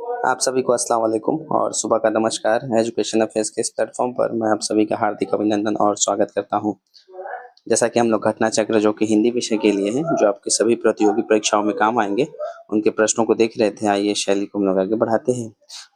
आप सभी को अस्सलाम वालेकुम और सुबह का नमस्कार। एजुकेशन अफेयर्स के इस प्लेटफॉर्म पर मैं आप सभी का हार्दिक अभिनंदन और स्वागत करता हूं। जैसा कि हम लोग घटना चक्र जो कि हिंदी विषय के लिए हैं, जो आपके सभी प्रतियोगी परीक्षाओं में काम आएंगे, उनके प्रश्नों को देख रहे थे। आइए शैली को हम लोग आगे बढ़ाते हैं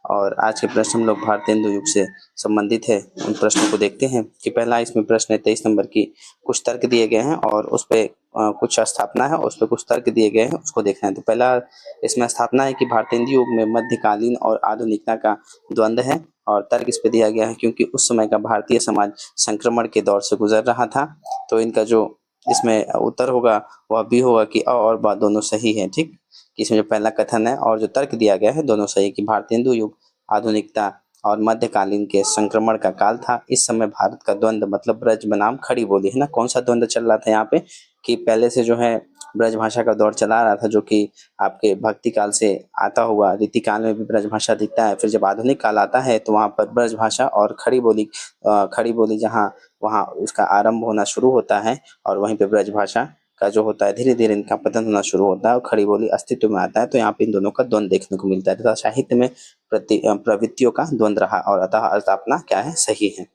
और आज के प्रश्न हम लोग भारतेंदु युग से संबंधित है। उन प्रश्नों को देखते हैं कि पहला इसमें प्रश्न है 23 नंबर की, कुछ तर्क दिए गए हैं और उस पे कुछ स्थापना है, उस पे कुछ तर्क दिए गए हैं, उसको देखना है। तो पहला इसमें स्थापना है कि भारतेंदु युग में मध्यकालीन और आधुनिकता का द्वंद्व है और तर्क इस पे दिया गया है क्योंकि उस समय का भारतीय समाज संक्रमण के दौर से गुजर रहा था। तो इनका जो इसमें उत्तर होगा वह बी होगा कि अ और ब दोनों सही है। ठीक, इसमें जो पहला कथन है और जो तर्क दिया गया है दोनों सही कि भारतेंदु युग आधुनिकता और मध्यकालीन के संक्रमण का काल था। इस समय भारत का द्वंद्व मतलब ब्रज बनाम खड़ी बोली है ना, कौन सा द्वंद्व चल रहा था यहाँ पे कि पहले से जो है ब्रज भाषा का दौर चला रहा था, जो कि आपके भक्ति काल से आता हुआ, रीति काल में भी ब्रज भाषा दिखता है। फिर जब आधुनिक काल आता है तो वहाँ पर ब्रज भाषा और खड़ी बोली जहाँ वहाँ उसका आरंभ होना शुरू होता है और वहीं पे ब्रज भाषा का जो होता है धीरे धीरे इनका पतन होना शुरू होता है और खड़ी बोली अस्तित्व में आता है। तो यहाँ पे इन दोनों का द्वंद्व देखने को मिलता है तथा साहित्य में प्रवृत्तियों का द्वंद्व रहा और अतः स्थापना क्या है, सही है।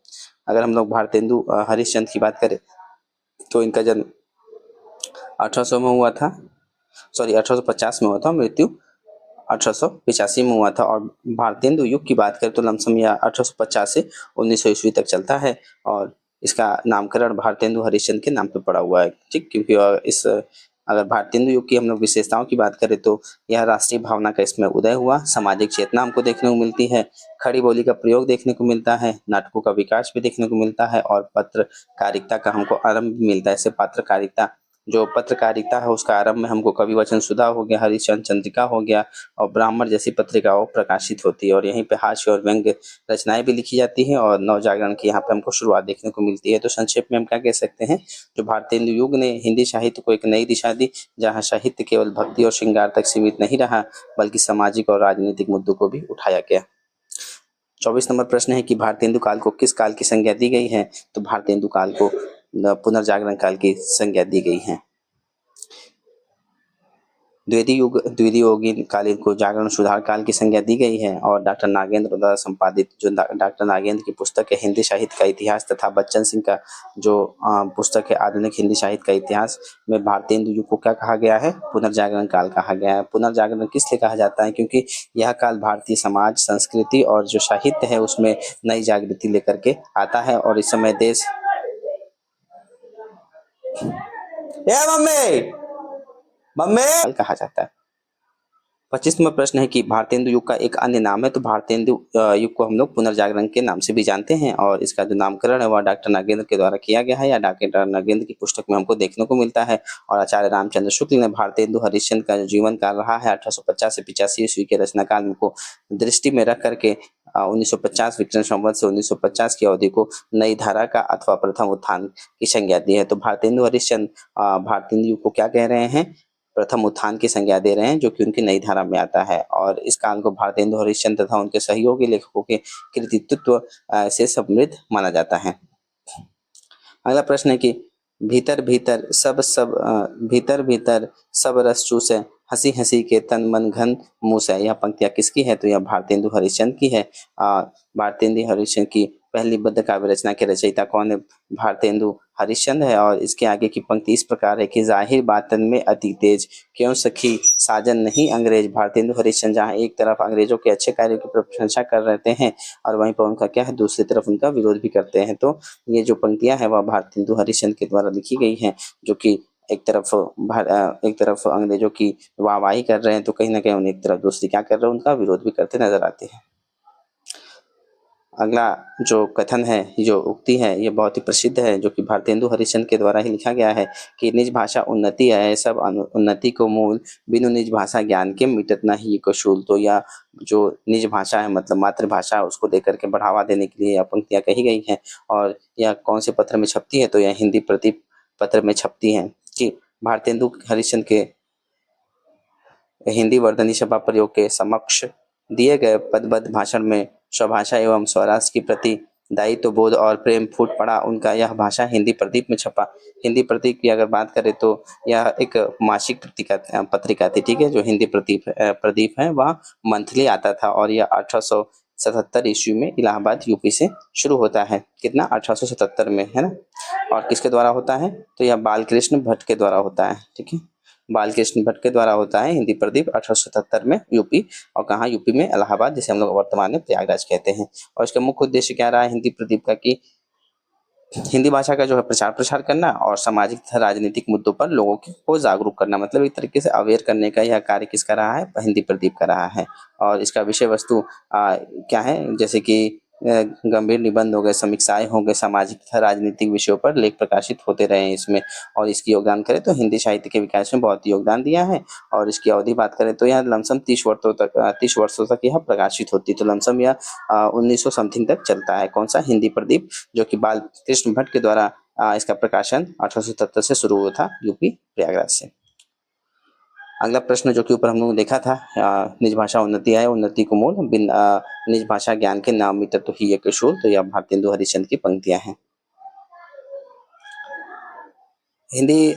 अगर हम लोग भारतेंदु हरिश्चंद्र की बात करें तो इनका जन्म 1800 में हुआ था, सॉरी 1850 में हुआ था, मृत्यु 1885 में हुआ था। और भारतेंदु युग की बात करें तो लमसम यह 1850 से 1900 ईस्वी तक चलता है और इसका नामकरण भारतेंदु हरिश्चंद्र के नाम पे पड़ा हुआ है। ठीक, क्योंकि इस अगर भारतेंदु युग की हम लोग विशेषताओं की बात करें तो यह राष्ट्रीय भावना का इसमें उदय हुआ, सामाजिक चेतना हमको देखने को मिलती है, खड़ी बोली का प्रयोग देखने को मिलता है, नाटकों का विकास भी देखने को मिलता है और पत्रकारिता का हमको आरंभ भी मिलता है। इससे पत्रकारिता जो पत्रकारिता है उसका आरंभ में हमको कवि वचन सुधा हो गया, हरिश्चंद्र चंद्रिका हो गया और ब्राह्मण जैसी पत्रिकाओं प्रकाशित होती है और यहीं पे हास्य और व्यंग्य रचनाएं भी लिखी जाती हैं और नवजागरण की यहाँ पे हमको शुरुआत देखने को मिलती है। तो संक्षेप में हम क्या कह सकते हैं, जो भारतेंदु युग ने हिंदी साहित्य को एक नई दिशा दी, जहाँ साहित्य केवल भक्ति और श्रृंगार तक सीमित नहीं रहा बल्कि सामाजिक और राजनीतिक मुद्दों को भी उठाया गया। 24 नंबर प्रश्न है कि भारतेंदु काल को किस काल की संज्ञा दी गई है। तो भारतेंदु काल को पुनर्जागरण काल की संज्ञा दी गई है। द्वितीयोगीन कालीन को जागरण सुधार काल की संज्ञा दी गई है और डॉक्टर नागेंद्र द्वारा संपादित जो डॉक्टर नागेंद्र की पुस्तक है हिंदी साहित्य का इतिहास तथा बच्चन सिंह का जो पुस्तक है आधुनिक हिंदी साहित्य का इतिहास में भारतेंदु युग को क्या कहा गया है, पुनर्जागरण काल कहा गया है। पुनर्जागरण किस लिए कहा जाता है, क्योंकि यह काल भारतीय समाज संस्कृति और जो साहित्य है उसमें नई जागृति लेकर के आता है और इस समय देश मम्मी मम्मी कहा जाता है। 25वां प्रश्न है कि भारतेंदु युग का एक अन्य नाम है। तो भारतेंदु युग को हम लोग पुनर्जागरण के नाम से भी जानते हैं और इसका जो नामकरण है वह डॉक्टर नागेंद्र के द्वारा किया गया है या डॉक्टर नागेंद्र की पुस्तक में हमको देखने को मिलता है। और आचार्य रामचंद्र शुक्ल ने भारतेंदु हरिश्चंद्र का जो जीवन काल रहा है 1850 से 85 ईस्वी के रचना काल को दृष्टि में रख करके 1950 विक्रम संवत से 1950 की अवधि को नई धारा का अथवा प्रथम उत्थान की संज्ञा दी है। तो भारतेंदु हरिश्चंद्र भारतेंदु युग को क्या कह रहे हैं, प्रथम उत्थान की संज्ञा दे रहे हैं, जो कि उनकी नई धारा में आता है और इस काल को भारतेंदु हरिश्चंद्र तथा उनके सहयोगी लेखकों के कृतित्व से समृद्ध माना जाता है। अगला प्रश्न है कि भीतर भीतर भीतर भीतर सब रस चूसे, हंसी हंसी के तन मन घन मूस है। यह पंक्तियां किसकी है, तो यह भारतेंदु हरिश्चंद्र की है। भारतेंदु हरिश्चंद्र की पहली बद्ध काव्य रचना के रचयिता कौन है, भारतेंदु हरिश्चंद्र है। और इसके आगे की पंक्ति इस प्रकार है कि जाहिर बातन में अति तेज, क्यों सखी साजन नहीं अंग्रेज। भारतेंदु हरिश्चंद्र जहाँ एक तरफ अंग्रेजों के अच्छे कार्यों की प्रशंसा कर रहे हैं और वहीं पर उनका क्या है, दूसरी तरफ उनका विरोध भी करते हैं। तो ये जो पंक्तियां हैं वह भारतेंदु हरिश्चंद्र के द्वारा लिखी गई हैं, जो कि एक तरफ अंग्रेजों की वाहवाही कर रहे हैं तो कहीं ना कहीं उन्हें एक तरफ दूसरी क्या कर रहे हैं, उनका विरोध भी करते नजर आते हैं। अगला जो कथन है, जो उक्ति है, ये बहुत ही प्रसिद्ध है, जो कि भारतेंदु हरिश्चंद्र के द्वारा ही लिखा गया है कि निज भाषा उन्नति है, सब उन्नति को मूल, बिनु निज भाषा ज्ञान के मिटत नहीं कशूल। तो यह जो निज भाषा है मतलब मातृभाषा, उसको देकर के बढ़ावा देने के लिए यह पंक्तियां कही गई हैं। और यह कौन से पत्र में छपती है, तो यह हिंदी प्रति पत्र में छपती है कि भारतेंदु हरिश्चंद्र के हिंदी वर्धनी सभा प्रयोग के समक्ष दिए गए पदबद्ध भाषण में स्वभाषा एवं स्वराष्ट्र की प्रति दायित्व बोध और प्रेम फूट पड़ा उनका यह भाषा हिंदी प्रदीप में छपा। हिंदी प्रदीप की अगर बात करें तो यह एक मासिक पत्रिका थी, ठीक है। जो हिंदी प्रदीप है वह मंथली आता था और यह 1877 ईस्वी में इलाहाबाद यूपी से शुरू होता है। कितना? 1877 में, है ना। और किसके द्वारा होता है? तो यह बालकृष्ण भट्ट के द्वारा होता है, ठीक है। बालकृष्ण भट्ट के द्वारा होता है हिंदी प्रदीप 1877 में यूपी। और कहाँ? यूपी में इलाहाबाद, जिसे हम लोग वर्तमान में प्रयागराज कहते हैं। और इसका मुख्य उद्देश्य क्या रहा है हिंदी प्रदीप का? कि हिंदी भाषा का जो है प्रचार प्रसार करना और सामाजिक तथा राजनीतिक मुद्दों पर लोगों को जागरूक करना, मतलब एक तरीके से अवेयर करने का यह कार्य किसका रहा है? हिंदी प्रदीप का रहा है। और इसका विषय वस्तु क्या है? जैसे कि गंभीर निबंध हो गए, समीक्षाएं हो गए, सामाजिक तथा राजनीतिक विषयों पर लेख प्रकाशित होते रहे हैं इसमें। और इसकी योगदान करें तो हिंदी साहित्य के विकास में बहुत योगदान दिया है। और इसकी अवधि बात करें तो यह लमसम 30 वर्षों तक यह प्रकाशित होती है। तो लमसम यह 1900 समथिंग तक चलता है। कौन सा? हिंदी प्रदीप, जो कि बाल कृष्ण भट्ट के द्वारा इसका प्रकाशन 1877 से शुरू हुआ था यूपी प्रयागराज से। अगला प्रश्न जो कि ऊपर हम लोगों ने देखा था, निज भाषा उन्नति है, उन्नति को मूल, बिन निज भाषा ज्ञान के नाम मित्र तो ही एक शूल। तो यह भारतेंदु हरिश्चंद्र की पंक्तियां हैं। हिंदी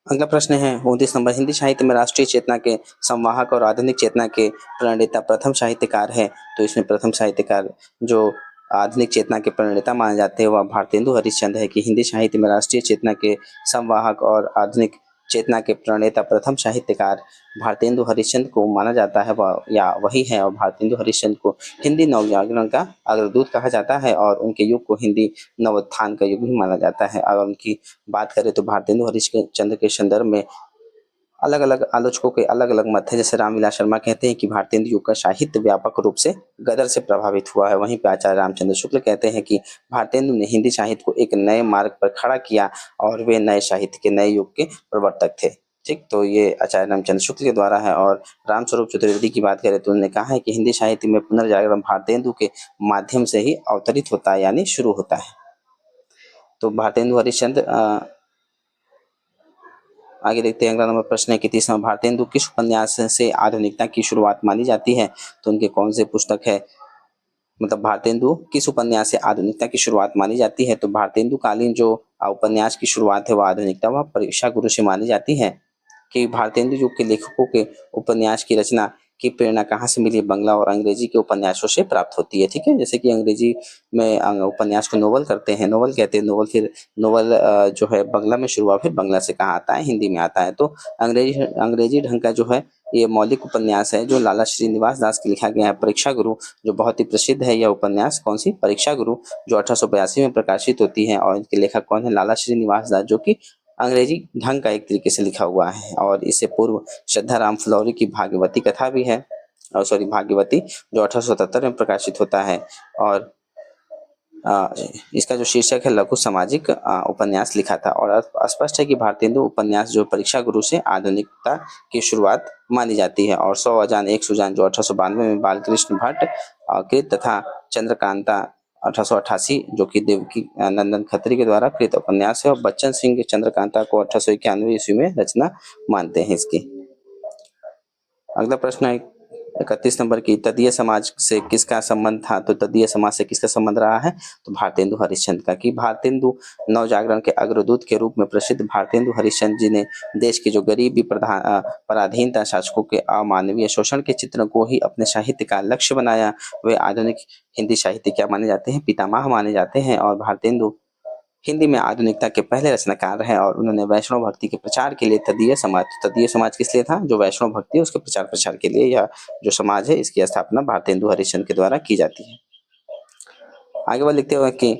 अगला प्रश्न है 29 नंबर, हिंदी साहित्य में राष्ट्रीय चेतना के संवाहक और आधुनिक चेतना के प्रणेता प्रथम साहित्यकार है। तो इसमें प्रथम साहित्यकार जो आधुनिक चेतना के प्रणेता माने जाते हैं वह भारतेंदु हरिश्चंद्र है। कि हिंदी साहित्य में राष्ट्रीय चेतना के संवाहक और आधुनिक चेतना के प्रणेता प्रथम साहित्यकार भारतेंदु हरिश्चंद्र को माना जाता है, वह या वही है। और भारतेंदु हरिश्चंद्र को हिंदी नवजागरण का अग्रदूत कहा जाता है और उनके युग को हिंदी नवोत्थान का युग भी माना जाता है। अगर उनकी बात करें तो भारतेंदु हरिश्चंद्र के संदर्भ में अलग अलग आलोचकों के अलग अलग मत है। जैसे रामविलास शर्मा कहते हैं कि भारतेंदु युग का साहित्य व्यापक रूप से गदर से प्रभावित हुआ है। वहीं पे आचार्य रामचंद्र शुक्ल कहते हैं कि भारतेंदु ने हिंदी साहित्य को एक नए मार्ग पर खड़ा किया और वे नए साहित्य के नए युग के प्रवर्तक थे, ठीक। तो ये आचार्य रामचंद्र शुक्ल के द्वारा है। और रामस्वरूप चतुर्वेदी की बात करें तो उन्होंने कहा है कि हिंदी साहित्य में पुनर्जागरण भारतेंदु के माध्यम से ही अवतरित होता है, यानी शुरू होता है। तो भारतेंदु हरिश्चंद्र आगे देखते हैं। अगला नंबर प्रश्न है कि 30वां, भारतेंदु किस उपन्यास से आधुनिकता की शुरुआत मानी जाती है? तो उनके कौन से पुस्तक है? मतलब भारतेंदु किस उपन्यास से आधुनिकता की शुरुआत मानी जाती है? तो भारतेंदु कालीन जो उपन्यास की शुरुआत है वह आधुनिकता वह परीक्षा गुरु से मानी जाती है। कि भारतेंदु युग के लेखकों के उपन्यास की रचना की प्रेरणा कहाँ से मिली? बंगला और अंग्रेजी के उपन्यासों से प्राप्त होती है, ठीक है। जैसे कि अंग्रेजी में उपन्यास को नोवेल करते हैं, नोवेल कहते हैं, नोवेल फिर नोवेल जो है बंगला में शुरू हुआ, फिर बंगला से कहाँ आता है? हिंदी में आता है। तो अंग्रेजी ढंग का जो है ये मौलिक उपन्यास है जो लाला श्रीनिवास दास की लिखा गया है। परीक्षा गुरु जो बहुत ही प्रसिद्ध है यह उपन्यास, कौन सी? परीक्षा गुरु, जो 1882 में प्रकाशित होती है। और इनके लेखक कौन है? लाला श्रीनिवास दास, जो कि अंग्रेजी ढंग का एक तरीके से लिखा हुआ है। और इससे पूर्व श्रद्धाराम फ्लौरी की भाग्यवती कथा भी है, और सॉरी भाग्यवती, जो 1877 में प्रकाशित होता है। और इसका जो शीर्षक है लघु सामाजिक उपन्यास लिखा था। और स्पष्ट है कि भारतेंदु उपन्यास जो परीक्षा गुरु से आधुनिकता की शुरुआत मानी जाती है। और 100 अजान एक सुजान जो 1892 में बालकृष्ण भट्ट कृत तथा चंद्रकांता 1888 जो कि देवकी नंदन खत्री के द्वारा कृत उपन्यास है। और बच्चन सिंह के चंद्रकांता को 1891 ईस्वी में रचना मानते हैं इसकी। अगला प्रश्न है 31 नंबर की, तदीय समाज से किसका संबंध था? तो तदीय समाज से किसका संबंध रहा है? तो भारतेंदु हरिश्चंद्र का। कि भारतेंदु नवजागरण के अग्रदूत के रूप में प्रसिद्ध भारतेंदु हरिश्चंद्र जी ने देश की जो गरीबी, पराधीनता, शासकों के अमानवीय शोषण के चित्रों को ही अपने साहित्य का लक्ष्य बनाया। वे आधुनिक हिंदी साहित्य क्या माने जाते हैं? पितामह माने जाते हैं। और भारतेंदु हिंदी में आधुनिकता के पहले रचनाकार हैं। और उन्होंने वैष्णव भक्ति के प्रचार के लिए तदीय समाज किस लिए था? जो वैष्णव भक्ति है उसके प्रचार प्रसार के लिए यह जो समाज है इसकी स्थापना भारतेंदु हरिश्चंद्र के द्वारा की जाती है। आगे बढ़ लिखते हुए कि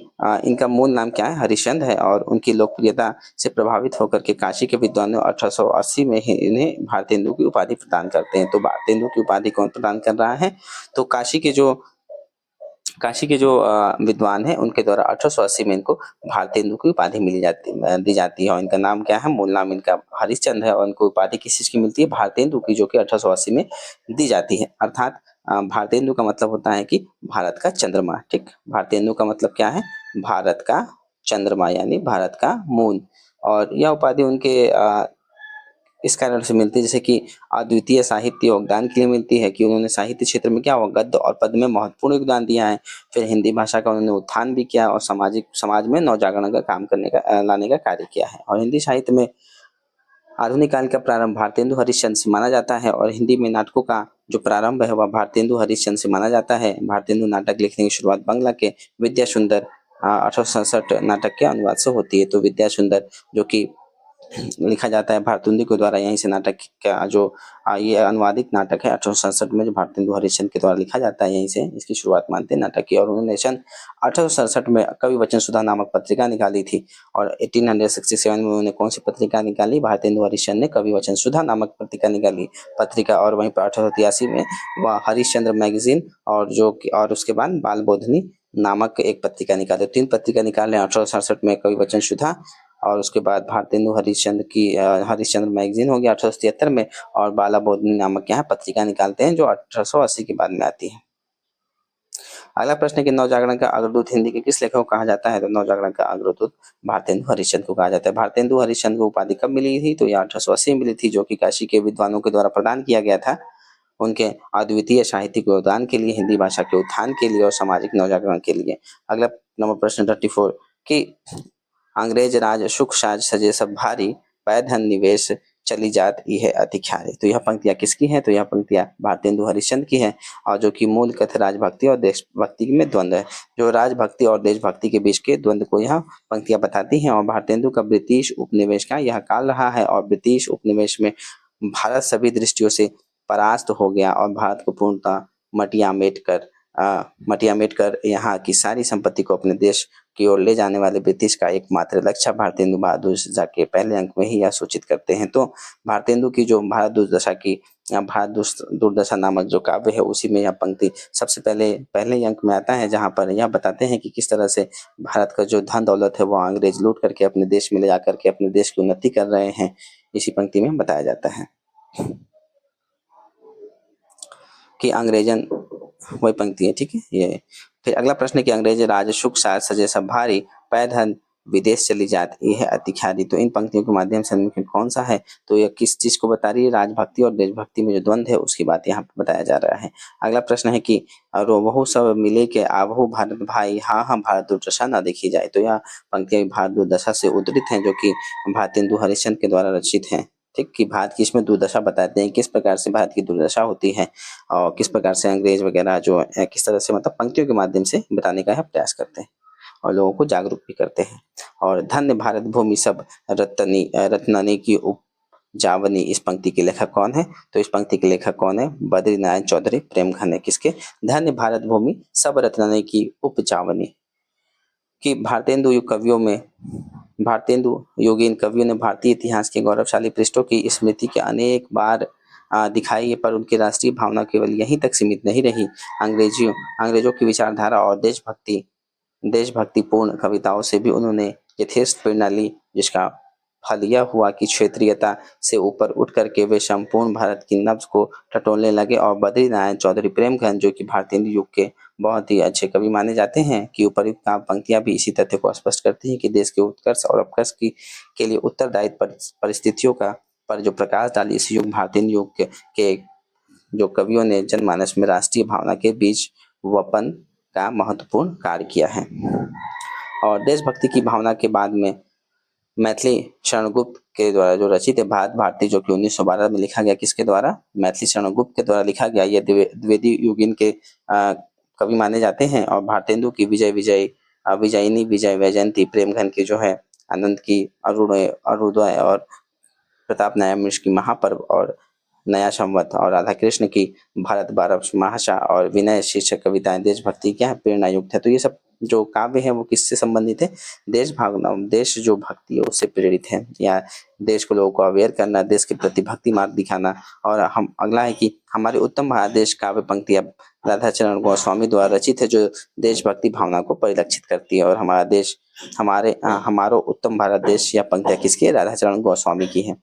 इनका मूल नाम क्या है? हरिश्चंद्र है। और उनकी लोकप्रियता से प्रभावित होकर के काशी के विद्वानों 1880 में ही इन्हें भारतेंदु की उपाधि प्रदान करते हैं। तो भारतेंदु की उपाधि कौन प्रदान कर रहा है? तो काशी के जो विद्वान हैं उनके द्वारा 1880 में इनको भारतेंदु की उपाधि दी जाती है। और इनका नाम क्या है? मूल नाम इनका हरिश्चंद्र है। और इनको उपाधि किस चीज की मिलती है? भारतेंदु की, जो कि 1880 में दी जाती है। अर्थात भारतेंदु का मतलब होता है कि भारत का चंद्रमा, ठीक। भारतेंदु का मतलब क्या है? भारत का चंद्रमा, यानी भारत का मून। और यह उपाधि उनके इस कारण से मिलती है, जैसे कि अद्वितीय साहित्य योगदान के लिए मिलती है कि उन्होंने साहित्य क्षेत्र में क्या हुआ, गद्य और पद्य में महत्वपूर्ण योगदान दिया है। फिर हिंदी भाषा का उन्होंने उत्थान भी किया और समाज में नवजागरण का काम करने का लाने का कार्य किया है। और हिंदी साहित्य में आधुनिक काल का प्रारंभ भारतेंदु हरिश्चंद्र से माना जाता है और हिंदी में नाटकों का जो प्रारंभ है वह भारतेंदु हरिश्चंद्र से माना जाता है। भारतेंदु नाटक लिखने की शुरुआत बांग्ला के विद्या सुंदर 1867 नाटक के अनुवाद से होती है। तो विद्या सुंदर जो कि लिखा जाता है भारतेंदु के द्वारा, यहीं से नाटक का जो ये अनुवादित नाटक है 1867 में जो भारतेंदु हरिश्चंद्र के द्वारा लिखा जाता है, यहीं से इसकी शुरुआत मानते हैं नाटक की। और उन्होंने सन 1867 में कवि वचन सुधा नामक पत्रिका निकाली थी। और 1867 में उन्होंने कौन सी पत्रिका निकाली, भारतेंदु हरिश्चंद्र ने कवि वचन सुधा नामक पत्रिका। और वहीं पर 1883 में वह हरिश्चंद्र मैगजीन और उसके बाद बाल बोधनी नामक एक पत्रिका निकाले। 3 पत्रिका निकाले 1867 में, कवि वचन सुधा, और उसके बाद भारतेंदु हरिश्चंद्र की हरिश्चंद्र मैगजीन हो गया 1873 में, और बाला बोधनी नामक यहाँ पत्रिका निकालते हैं जो 1880 के बाद में आती है। अगला प्रश्न है कि नवजागरण का अग्रदूत हिंदी के किस लेखक को कहा जाता है। तो नवजागरण का अग्रदूत भारतेंदु हरिश्चंद्र को कहा जाता है। भारतेंदु हरिश्चंद्र को उपाधि कब मिली थी, तो यह 1880 में मिली थी, जो कि काशी के विद्वानों के द्वारा प्रदान किया गया था उनके अद्वितीय साहित्यिक योगदान के लिए, हिंदी भाषा के उत्थान के लिए और सामाजिक नवजागरण के लिए। अगला नंबर प्रश्न 34 कि अंग्रेज राज सुख साज सजे सब भारी, पै धन निवेश चली जात यह अति ख्यारी। तो यह पंक्तियां किसकी हैं, तो यह पंक्तियां भारतेंदु हरिश्चंद्र की हैं, और जो कि मूल कथन राजभक्ति और देशभक्ति में द्वंद्व है। जो राजभक्ति और देशभक्ति के बीच के द्वंद्व को यह पंक्तियां बताती हैं। और भारतेंदु का ब्रिटिश उपनिवेश का यह काल रहा है, और ब्रिटिश उपनिवेश में भारत सभी दृष्टियों से परास्त हो गया और भारत को पूर्णतः मटिया मेट कर यहाँ की सारी संपत्ति को अपने देश की ओर ले जाने वाले ब्रिटिश का एकमात्र लक्ष्य भारतेंदु बहादुर जाके पहले अंक में ही यह सूचित करते हैं। तो भारतेंदु की जो भारत दुर्दशा नामक जो काव्य है, उसी में यह पंक्ति सबसे पहले अंक में आता है, जहाँ पर यह बताते हैं कि किस तरह से भारत का जो धन दौलत है वो अंग्रेज लूट करके अपने देश में ले जाकर के अपने देश की उन्नति कर रहे हैं, इसी पंक्ति में बताया जाता है कि अंग्रेजन, वही पंक्ति है, ठीक है ये। फिर अगला प्रश्न है कि अंग्रेज राज सुख साज सजे सब भारी, पै धन विदेश चली जात यह अति ख्याति। तो इन पंक्तियों के माध्यम से निम्नलिखित कौन सा है, तो यह किस चीज को बता रही है, राजभक्ति और देशभक्ति में जो द्वंद्व है उसकी बात यहाँ पर बताया जा रहा है। अगला प्रश्न है कि रोबहु सब मिले के आवहु भारत भाई, हाँ हाँ भारत दुर्दशा न देखी जाए। तो यह पंक्तियां भारत दुर्दशा से उद्धृत हैं, जो कि भारतेंदु हरिश्चंद्र के द्वारा रचित हैं, ठीक, कि भारत की इसमें दुर्दशा बताते हैं, किस प्रकार से भारत की दुर्दशा होती है और किस प्रकार से अंग्रेज वगैरह जो है किस तरह से मतलब पंक्तियों के माध्यम से बताने का प्रयास करते हैं और लोगों को जागरूक भी करते हैं। और धन्य भारत भूमि सब रत्ननी की उपजावनी, इस पंक्ति के लेखक कौन है, तो इस पंक्ति के लेखक कौन है, बद्रीनारायण चौधरी प्रेम घन। किसके, धन्य भारत भूमि सब रत्ननी की उपजावनी, कि भारतेंदु योगीन कवियों ने भारतीय इतिहास के गौरवशाली पृष्ठों की स्मृति के अनेक बार दिखाई, पर उनकी राष्ट्रीय भावना केवल यहीं तक सीमित नहीं रही। अंग्रेजों की विचारधारा और देशभक्तिपूर्ण कविताओं से भी उन्होंने यथेष्ट प्रेरणा ली, जिसका फल यह हुआ कि क्षेत्रीयता से ऊपर उठ करके वे संपूर्ण भारत की नब्ज को टटोलने लगे। और बद्रीनारायण चौधरी प्रेमघन, जो कि भारतीय युग के बहुत ही अच्छे कवि माने जाते हैं, कि उपर्युक्त पंक्तियां भी इसी तथ्य को स्पष्ट करती हैं कि देश के उत्कर्ष और अपकर्ष के लिए उत्तरदायित्व परिस्थितियों पर जो प्रकाश डाली इस युग भारतीय युग के जो कवियों ने जनमानस में राष्ट्रीय भावना के बीच वपन का महत्वपूर्ण कार्य किया है। और देशभक्ति की भावना के बाद में मैथिली शरण गुप्त के द्वारा जो रचित है भारत भारती, जो कि 1912 में लिखा गया, किसके द्वारा, मैथिली शरण गुप्त के द्वारा लिखा गया। ये द्विवेदी युगीन के कवि माने जाते हैं। और भारतेंदु की विजयिनी विजय वैजयंती, प्रेमघन की जो है आनंद की अरुणोदय और प्रताप नारायण मिश्र की महापर्व और नया संवत, और राधा कृष्ण की भारत बारह महाशा और विनय शीर्षक कविताएं देशभक्ति क्या है, प्रेरणा युक्त है। तो ये सब जो काव्य है वो किससे संबंधित है, देश भावना, देश जो भक्ति है उससे प्रेरित है, या देश को लोगों को अवेयर करना, देश के प्रति भक्ति मार्ग दिखाना। और हम अगला है कि हमारे उत्तम भारत देश काव्य पंक्तियां राधाचरण गोस्वामी द्वारा रचित है, जो देशभक्ति भावना को परिलक्षित करती है। और हमारा देश हमारो उत्तम भारत देश, या पंक्तियां किसकी है, राधाचरण गोस्वामी की है।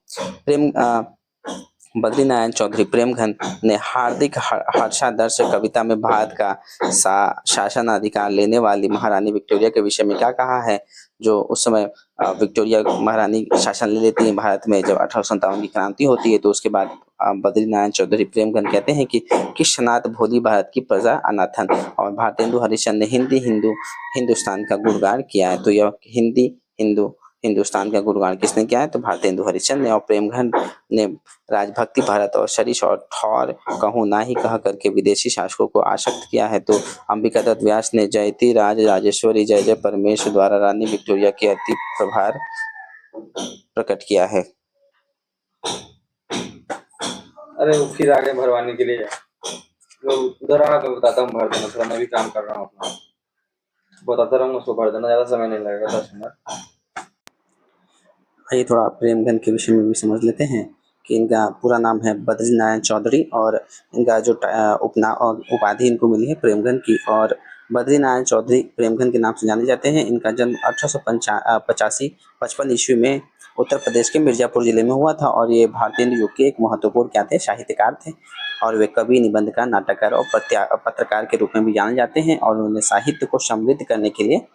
बद्रीनारायण चौधरी प्रेमघन ने हार्दिक हर्षादर्श कविता में भारत का शासन अधिकार लेने वाली महारानी विक्टोरिया के विषय में क्या कहा है। जो उस समय विक्टोरिया महारानी शासन ले लेती है भारत में, जब 1857 की क्रांति होती है, तो उसके बाद बद्रीनारायण चौधरी प्रेमघन कहते हैं कि किस सनात भोली भारत की प्रजा अनाथन। और भारतेंदु हरिश्चंद्र ने हिंदुस्तान का गुणगान किया है। तो यह हिंदुस्तान का गुणगान किसने किया है, तो भारतेंदु हरिश्चंद्र ने। और प्रेमघन ने राजभक्ति, भारत और शरीश और ठौर कहूँ ना ही कह करके विदेशी शासकों को आसक्त किया है। तो अंबिका दत्त व्यास ने जयति राज राजेश्वरी जय जय परमेश्वर द्वारा रानी विक्टोरिया के अति प्रभार प्रकट किया है। अरे फिर आगे भरवाने के लिए उधर आना तो बताता हूँ, भर देना, थोड़ा मैं भी काम कर रहा हूँ अपना, बताता रहूँगा, उसको भर देना, ज़्यादा समय नहीं लगेगा, 10 मिनट। आइए थोड़ा प्रेमघन के विषय में भी समझ लेते हैं कि इनका पूरा नाम है बद्रीनारायण चौधरी, और इनका जो उपाधि इनको मिली है प्रेमघन की। और बद्रीनारायण चौधरी प्रेमघन के नाम से जाने जाते हैं। इनका जन्म 1855 ईस्वी में उत्तर प्रदेश के मिर्जापुर जिले में हुआ था। और ये भारतीय युग के एक महत्वपूर्ण क्या थे, साहित्यकार थे। और वे कवि, निबंधकार, नाटककार और पत्रकार के रूप में भी जाने जाते हैं। और उन्होंने साहित्य को समृद्ध करने के लिए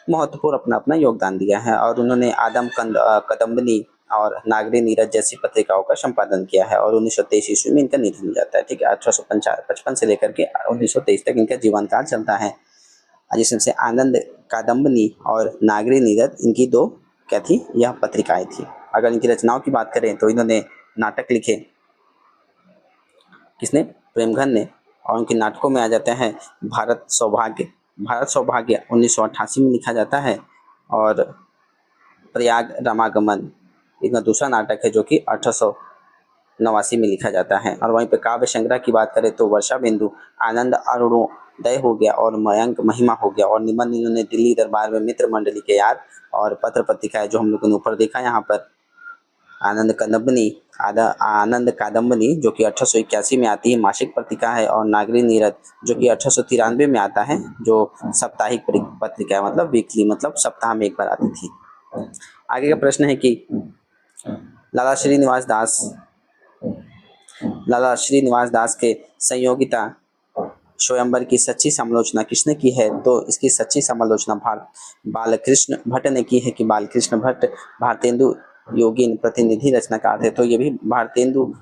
महत्वपूर्ण अपना योगदान दिया है। और उन्होंने आदम कदम्बनी और नागरी नीरज जैसी पत्रिकाओं का संपादन किया है। और 1923 ईस्वी में इनका निधन हो जाता है। ठीक है, 1855 से लेकर के 1923 तक इनका जीवन काल चलता है, जिसमें से आनंद कादम्बनी और नागरी नीरज इनकी दो क्या थी, यह पत्रिकाएं थी। अगर इनकी रचनाओं की बात करें तो इन्होंने नाटक लिखे, किसने, प्रेमघन ने। और उनके नाटकों में आ जाता है भारत सौभाग्य 1988 में लिखा जाता है। और प्रयाग रामागमन इनका दूसरा नाटक है, जो कि 1889 में लिखा जाता है। और वहीं पे काव्य संग्रह की बात करें तो वर्षा बिंदु, आनंद अरुणोदय हो गया, और मयंक महिमा हो गया। और निबंध इन्होंने दिल्ली दरबार में मित्र मंडली के याद और पत्र पत्रिकाएं, जो हम लोगों ने ऊपर देखा यहाँ पर, आनंद कादम्बनी जो कि 1881 में आती है, मासिक पत्रिका है। और नागरी नीरज जो कि 1893 में आता है, जो साप्ताहिक पत्रिका है, मतलब वीकली, मतलब सप्ताह में एक बार आती थी। आगे का प्रश्न है कि लाला श्रीनिवास दास के संयोगिता स्वयंवर की सच्ची समालोचना किसने की है। तो इसकी सच्ची समालोचना बालकृष्ण भट्ट ने की है। कि बालकृष्ण भट्ट भारतेंदु योगीन प्रतिनिधि रचनाकार थे। तो ये भी भारतेंदु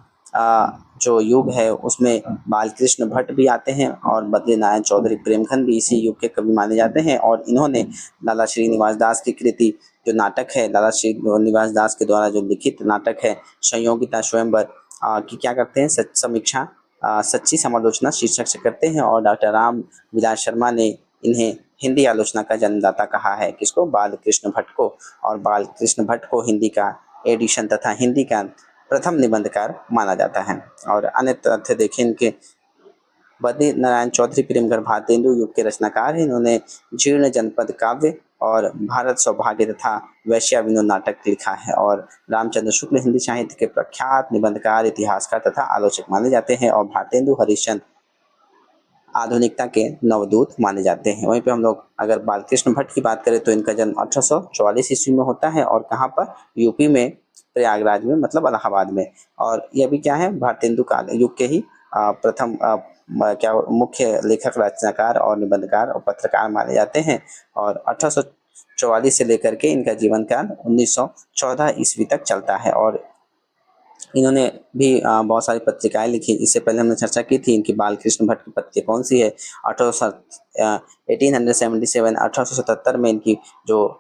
जो युग है उसमें बालकृष्ण भट्ट भी आते हैं, और बद्रीनारायण चौधरी प्रेमघन भी इसी युग के कवि माने जाते हैं। और इन्होंने लाला श्रीनिवास दास की कृति, जो नाटक है, लाला श्रीनिवास दास के द्वारा जो लिखित नाटक है संयोगिता स्वयंवर की क्या करते हैं, समीक्षा, सच्ची समालोचना शीर्षक से करते हैं। और डॉक्टर राम विलास शर्मा ने इन्हें हिंदी आलोचना का जन्मदाता कहा है। किसको, बालकृष्ण भट्ट को। और बालकृष्ण भट्ट को हिंदी का एडिशन तथा हिंदी का प्रथम निबंधकार माना जाता है। और अन्य तथ्य देखें इनके, बद्रीनारायण चौधरी प्रेमघन भारतेंदु युग के रचनाकार हैं। इन्होंने जीर्ण जनपद काव्य और भारत सौभाग्य तथा वैश्या विनोद नाटक लिखा है। और रामचंद्र शुक्ल हिंदी साहित्य के प्रख्यात निबंधकार, इतिहासकार तथा आलोचक माने जाते हैं। और भारतेंदु हरिश्चंद्र आधुनिकता के नवदूत माने जाते हैं। वहीं पे हम लोग अगर बालकृष्ण भट्ट की बात करें तो इनका जन्म 1844 ईस्वी में होता है। और कहाँ पर, यूपी में, प्रयागराज में, मतलब इलाहाबाद में। और यह भी क्या है, भारतेंदु काल युग के ही प्रथम क्या मुख्य लेखक, रचनाकार और निबंधकार और पत्रकार माने जाते हैं। और 1844 से लेकर के इनका जीवन काल 1914 ईस्वी तक चलता है। और इन्होंने भी बहुत सारी पत्रिकाएं लिखी। इससे पहले हमने चर्चा की थी इनकी बालकृष्ण भट्ट की पत्रिका कौन सी है, 1877 में इनकी जो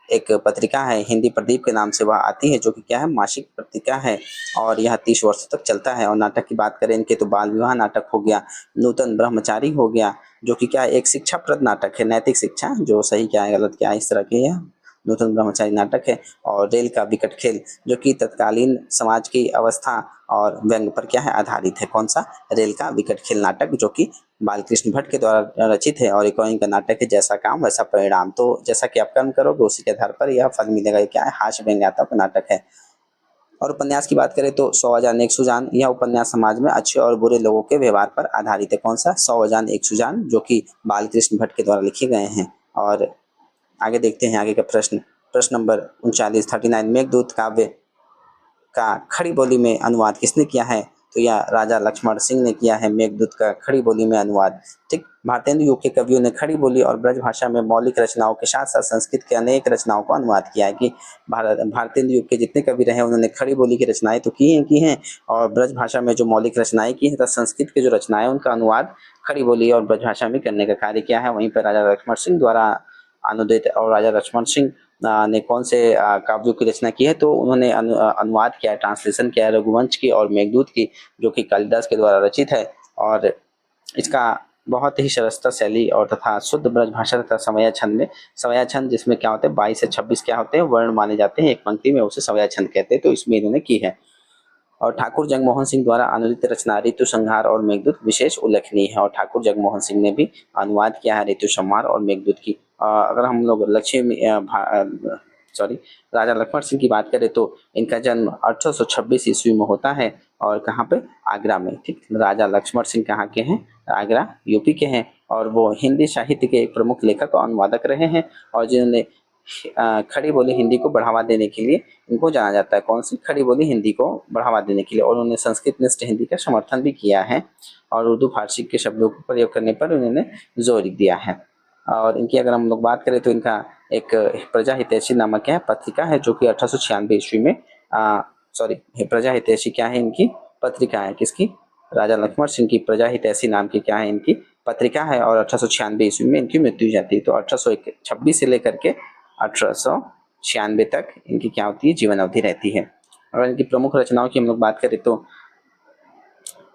एक पत्रिका है हिंदी प्रदीप के नाम से वह आती है, जो कि क्या है, मासिक पत्रिका है। और यह 30 वर्षों तक चलता है। और नाटक की बात करें इनके तो बाल विवाह नाटक हो गया, नूतन ब्रह्मचारी हो गया, जो कि क्या है, एक शिक्षाप्रद नाटक है, नैतिक शिक्षा, जो सही क्या है गलत क्या है इस तरह के यह नूतन ब्रह्मचारी नाटक है। और रेल का विकट खेल, जो कि तत्कालीन समाज की अवस्था और व्यंग पर क्या है, आधारित है। कौन सा, रेल का विकट खेल नाटक, जो कि बालकृष्ण भट्ट के द्वारा रचित है। और एक और इनका नाटक है जैसा काम वैसा परिणाम। तो जैसा कि आप कर्म करोगे उसी के आधार पर यह फल मिलेगा। ये क्या है, हास्य व्यंग्यात्मक नाटक है। और उपन्यास की बात करें तो 100 अजान एक सुजान, यह उपन्यास समाज में अच्छे और बुरे लोगों के व्यवहार पर आधारित है। कौन सा, 100 अजान एक सुजान, जो कि बालकृष्ण भट्ट के द्वारा लिखे गए हैं। और आगे देखते हैं आगे का प्रश्न नंबर 39 मेघदूत का खड़ी बोली में अनुवाद किसने किया है? तो यह राजा लक्ष्मण सिंह ने किया है मेघदूत का खड़ी बोली में अनुवाद। ठीक, भारतेंदु युग के कवियों ने खड़ी बोली और ब्रज भाषा में मौलिक रचनाओं के साथ साथ संस्कृत के अनेक रचनाओं को अनुवाद किया है। कि भारतेंदु युग के जितने कवि रहे उन्होंने खड़ी बोली की रचनाएं तो की हैं और ब्रज भाषा में जो मौलिक रचनाएं की हैं तथा संस्कृत के जो रचनाएं उनका अनुवाद खड़ी बोली और ब्रज भाषा में करने का कार्य किया है। वहीं पर राजा लक्ष्मण सिंह द्वारा अनुदित और राजा लक्ष्मण सिंह ने कौन से काव्यों की रचना की है? तो उन्होंने अनुवाद किया है, ट्रांसलेशन किया है रघुवंश की और मेघदूत की, जो कि कालिदास के द्वारा रचित है। और इसका बहुत ही सरसता शैली और तथा शुद्ध ब्रज भाषा तथा सवैया छंद में, सवैया छंद जिसमें क्या होते हैं 22 से 26 क्या होते हैं वर्ण माने जाते हैं एक पंक्ति में, उसे सवैया छंद कहते हैं। तो इसमें इन्होंने की है। और ठाकुर जगमोहन सिंह द्वारा अनुदित रचना ऋतु संहार और मेघदूत विशेष उल्लेखनीय है। और ठाकुर जगमोहन सिंह ने भी अनुवाद किया है ऋतु संहार और मेघदूत की। अगर हम लोग राजा लक्ष्मण सिंह की बात करें तो इनका जन्म 1826 ईस्वी में होता है। और कहाँ पे? आगरा में। ठीक, राजा लक्ष्मण सिंह कहाँ के हैं? आगरा यूपी के हैं। और वो हिंदी साहित्य के एक प्रमुख लेखक और अनुवादक रहे हैं और जिन्होंने खड़ी बोली हिंदी को बढ़ावा देने के लिए इनको जाना जाता है। कौन सी? खड़ी बोली हिंदी को बढ़ावा देने के लिए। और उन्होंने संस्कृत निष्ठ हिंदी का समर्थन भी किया है और उर्दू फारसी के शब्दों को प्रयोग करने पर उन्होंने जोर दिया है। और इनकी अगर हम लोग बात करें तो इनका एक प्रजा हितैषी नामक क्या है पत्रिका है, जो कि 1896 ईस्वी में प्रजा हितैषी क्या है इनकी पत्रिका है। किसकी? राजा लक्ष्मण सिंह की प्रजा हितैषी नाम की क्या है इनकी पत्रिका है। और 1896 ईस्वी में इनकी मृत्यु हो जाती है। तो 1826 से लेकर के 1896 तक इनकी क्या होती है? जीवन अवधि रहती है। अगर इनकी प्रमुख रचनाओं की हम लोग बात करें तो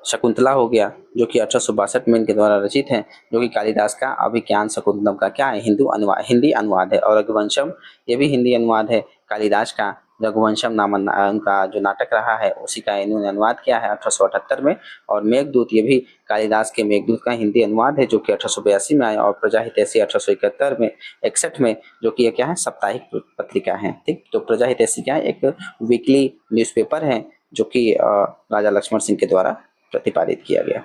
शकुंतला हो गया, जो कि 1862 में इनके द्वारा रचित है, जो कि कालिदास का अभिज्ञान शकुंतलम का क्या है? हिंदी अनुवाद है। और रघुवंशम, ये भी हिंदी अनुवाद है कालिदास का। रघुवंशम नाम उनका जो नाटक रहा है उसी का इन्होंने अनुवाद किया है 1878 में। और मेघदूत, ये भी कालिदास के मेघदूत का हिंदी अनुवाद है, जो कि 1882 में आया। और प्रजा हितैषी 1871 में 61 में, जो कि ये क्या है? साप्ताहिक पत्रिका है। ठीक, तो प्रजा हितैषी क्या है? एक वीकली न्यूज़पेपर है, जो कि राजा लक्ष्मण सिंह के द्वारा प्रतिपादित किया गया।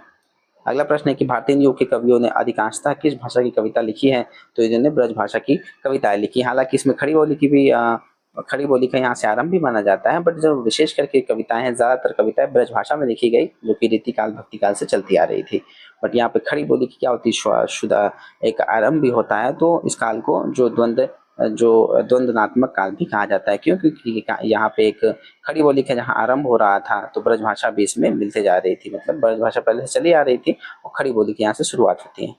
अगला प्रश्न है कि भारतीय युग के कवियों ने अधिकांशतः किस भाषा की कविता लिखी है? तो इन्होंने ब्रज भाषा की कविताएं लिखी। हालांकि इसमें खड़ी बोली की भी खड़ी बोली का यहाँ से आरंभ भी माना जाता है, बट जो विशेष करके कविताएं हैं, ज्यादातर कविताएं ब्रज भाषा में लिखी गई, जो कि रीतिकाल भक्तिकाल से चलती आ रही थी। बट यहाँ पे खड़ी बोली की क्या होती है? शुद्ध एक आरंभ भी होता है। तो इस काल को जो द्वंद्वात्मक काल भी कहा जाता है। क्यों? क्योंकि यहाँ पे एक खड़ी बोली का जहाँ आरंभ हो रहा था तो ब्रज भाषा भी इसमें मिलते जा रही थी। मतलब ब्रज भाषा पहले से चली आ रही थी और खड़ी बोली की यहाँ से शुरुआत होती है।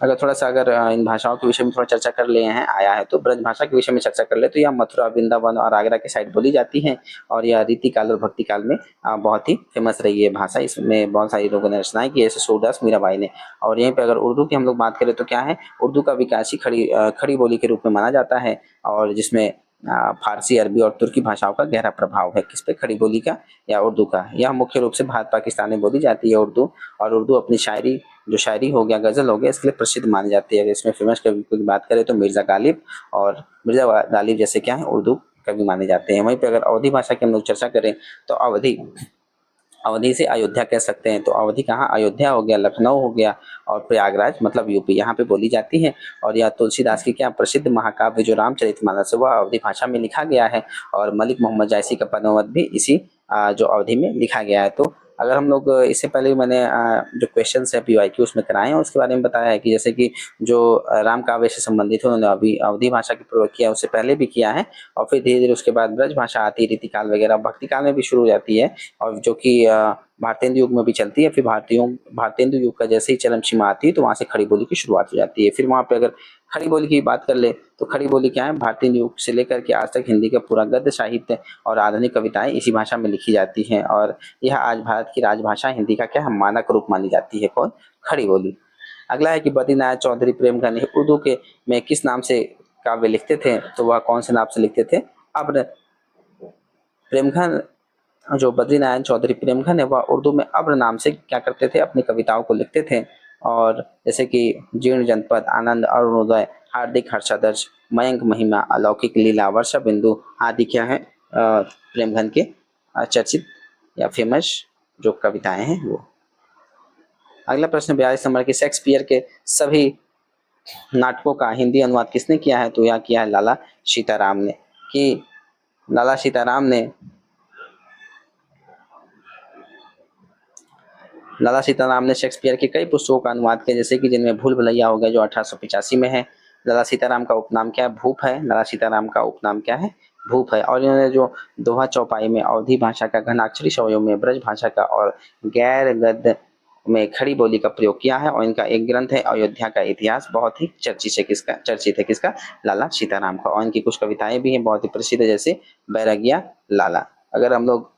अगर थोड़ा सा इन भाषाओं के विषय में थोड़ा चर्चा कर ले हैं आया है तो ब्रज भाषा के विषय में चर्चा कर ले तो यह मथुरा, वृंदावन और आगरा के साइड बोली जाती है। और यह रीतिकाल और भक्ति काल में बहुत ही फेमस रही है भाषा। इसमें बहुत सारे लोगों ने रचनाएं की, जैसे सूरदास, मीराबाई ने। और यहीं पे अगर उर्दू की हम लोग बात करें तो क्या है? उर्दू का विकास ही खड़ी बोली के रूप में माना जाता है, और जिसमें फारसी, अरबी और तुर्की भाषाओं का गहरा प्रभाव है। किस पे? खड़ी बोली का या उर्दू का। यह मुख्य रूप से भारत पाकिस्तान में बोली जाती है उर्दू। और उर्दू अपनी शायरी हो गया, गजल हो गया, इसके लिए प्रसिद्ध मानी जाती है। अगर इसमें फेमस कवि की बात करें तो मिर्जा गालिब और मिर्जा गालिब जैसे क्या है? उर्दू कवि माने जाते हैं। वहीं पे अगर अवधी भाषा की हम लोग चर्चा करें तो अवधी से अयोध्या कह सकते हैं। तो अवधी कहाँ? अयोध्या हो गया, लखनऊ हो गया और प्रयागराज मतलब यूपी, यहाँ पे बोली जाती है। और यह तुलसीदास की क्या प्रसिद्ध महाकाव्य जो रामचरितमानस है वह अवधी भाषा में लिखा गया है। और मलिक मोहम्मद जायसी का पद्मावत भी इसी जो अवधी में लिखा गया है। तो अगर हम लोग इससे पहले मैंने जो क्वेश्चन है PYQ उसमें कराए हैं उसके बारे में बताया है कि जैसे कि जो राम काव्य से संबंधित है उन्होंने अभी अवधी भाषा की प्रयोग किया, उससे पहले भी किया है। और फिर धीरे धीरे उसके बाद ब्रज भाषा आती है, रीतिकाल वगैरह भक्ति काल में भी शुरू हो जाती है, और जो कि भारतेंदु युग में भी चलती है। फिर भारतेंदु युग का जैसे ही चरम सीमा आती है तो वहां से खड़ी बोली की शुरुआत हो जाती है। फिर वहां पे अगर खड़ी बोली की बात कर ले तो खड़ी बोली क्या है? भारतीय युग से लेकर के आज तक हिंदी का पूरा गद्य साहित्य और आधुनिक कविताएं इसी भाषा में लिखी जाती हैं। और यह आज भारत की राजभाषा हिंदी का क्या है? मानक रूप मानी जाती है। कौन? खड़ी बोली। अगला है कि बद्रीनाथ चौधरी प्रेमघन उर्दू के में किस नाम से काव्य लिखते थे? तो वह कौन से नाम से लिखते थे? अब प्रेमघन, जो बद्रीनारायण चौधरी प्रेमघन है वह उर्दू में अब्र नाम से क्या करते थे? अपनी कविताओं को लिखते थे। और जैसे कि जीर्ण जनपद, आनंद, अरुणोदय, हार्दिक हर्षादर्श, मयंक महिमा, अलौकिक लीला, वर्षा बिंदु आदि क्या है प्रेमघन के चर्चित या फेमस जो कविताएं हैं वो। अगला प्रश्न 42 नंबर की शेक्सपियर के सभी नाटकों का हिंदी अनुवाद किसने किया है? तो यह किया है लाला सीताराम ने। कि लाला सीताराम ने शेक्सपियर की कई पुस्तकों का अनुवाद किया, जैसे कि जिनमें भूल भुलैया हो गया जो 1885 में है। लाला सीताराम का उपनाम क्या है? भूप है। लाला सीताराम का उपनाम क्या है? भूप है। और इन्होंने जो दोहा चौपाई में अवधी भाषा का, घनाक्षरी शब्दों में ब्रज भाषा का और गैर गद्य में खड़ी बोली का प्रयोग किया है। और इनका एक ग्रंथ है अयोध्या का इतिहास, बहुत ही चर्चित है किसका? लाला सीताराम का। और इनकी कुछ कविताएं भी हैं बहुत ही प्रसिद्ध, जैसे बैरागिया लाला। अगर हम लोग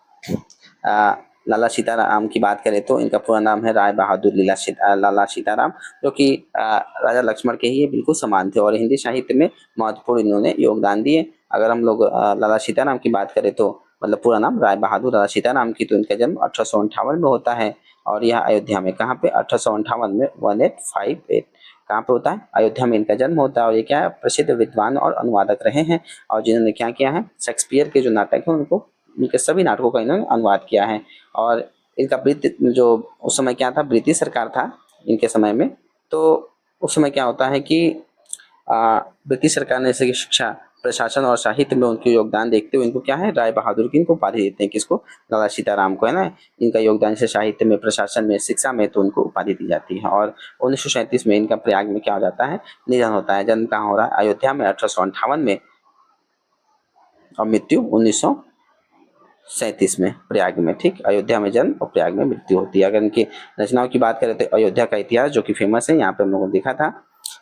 लाला सीताराम की बात करें तो इनका पूरा नाम है राय बहादुर लाला सीताराम, जो कि राजा लक्ष्मण के ही बिल्कुल समान थे और हिंदी साहित्य में महत्वपूर्ण इन्होंने योगदान दिए। अगर हम लोग लाला सीताराम की बात करें तो मतलब पूरा नाम राय बहादुर लाला सीताराम की, तो इनका जन्म 1858 में होता है और यह अयोध्या में, कहाँ पे? 1858 में 1858 कहाँ पे होता है? अयोध्या में इनका जन्म होता है। और ये क्या है? प्रसिद्ध विद्वान और अनुवादक रहे हैं और जिन्होंने क्या किया है? शेक्सपियर के जो नाटक है उनको, उनके सभी नाटकों का इन्होंने अनुवाद किया है। और इनका जो उस समय क्या था, ब्रिटिश सरकार था इनके समय में, तो उस समय क्या होता है कि ब्रिटिश सरकार ने जैसे कि शिक्षा, प्रशासन और साहित्य में उनके योगदान देखते हुए इनको क्या है? राय बहादुर की इनको उपाधि देते हैं। किसको? लाला सीताराम को, है ना। इनका योगदान जैसे साहित्य में, प्रशासन में, शिक्षा में, तो उनको उपाधि दी जाती है। और 1937 में इनका प्रयाग में क्या हो जाता है? निधन होता है। जन्म कहाँ हो रहा है? अयोध्या में 1858 में, और मृत्यु 1937 में प्रयाग में। ठीक, अयोध्या में जन्म और प्रयाग में मृत्यु होती है। अगर इनकी रचनाओं की बात करें तो अयोध्या का इतिहास, जो कि फेमस है, यहाँ पे हम लोगों ने देखा था,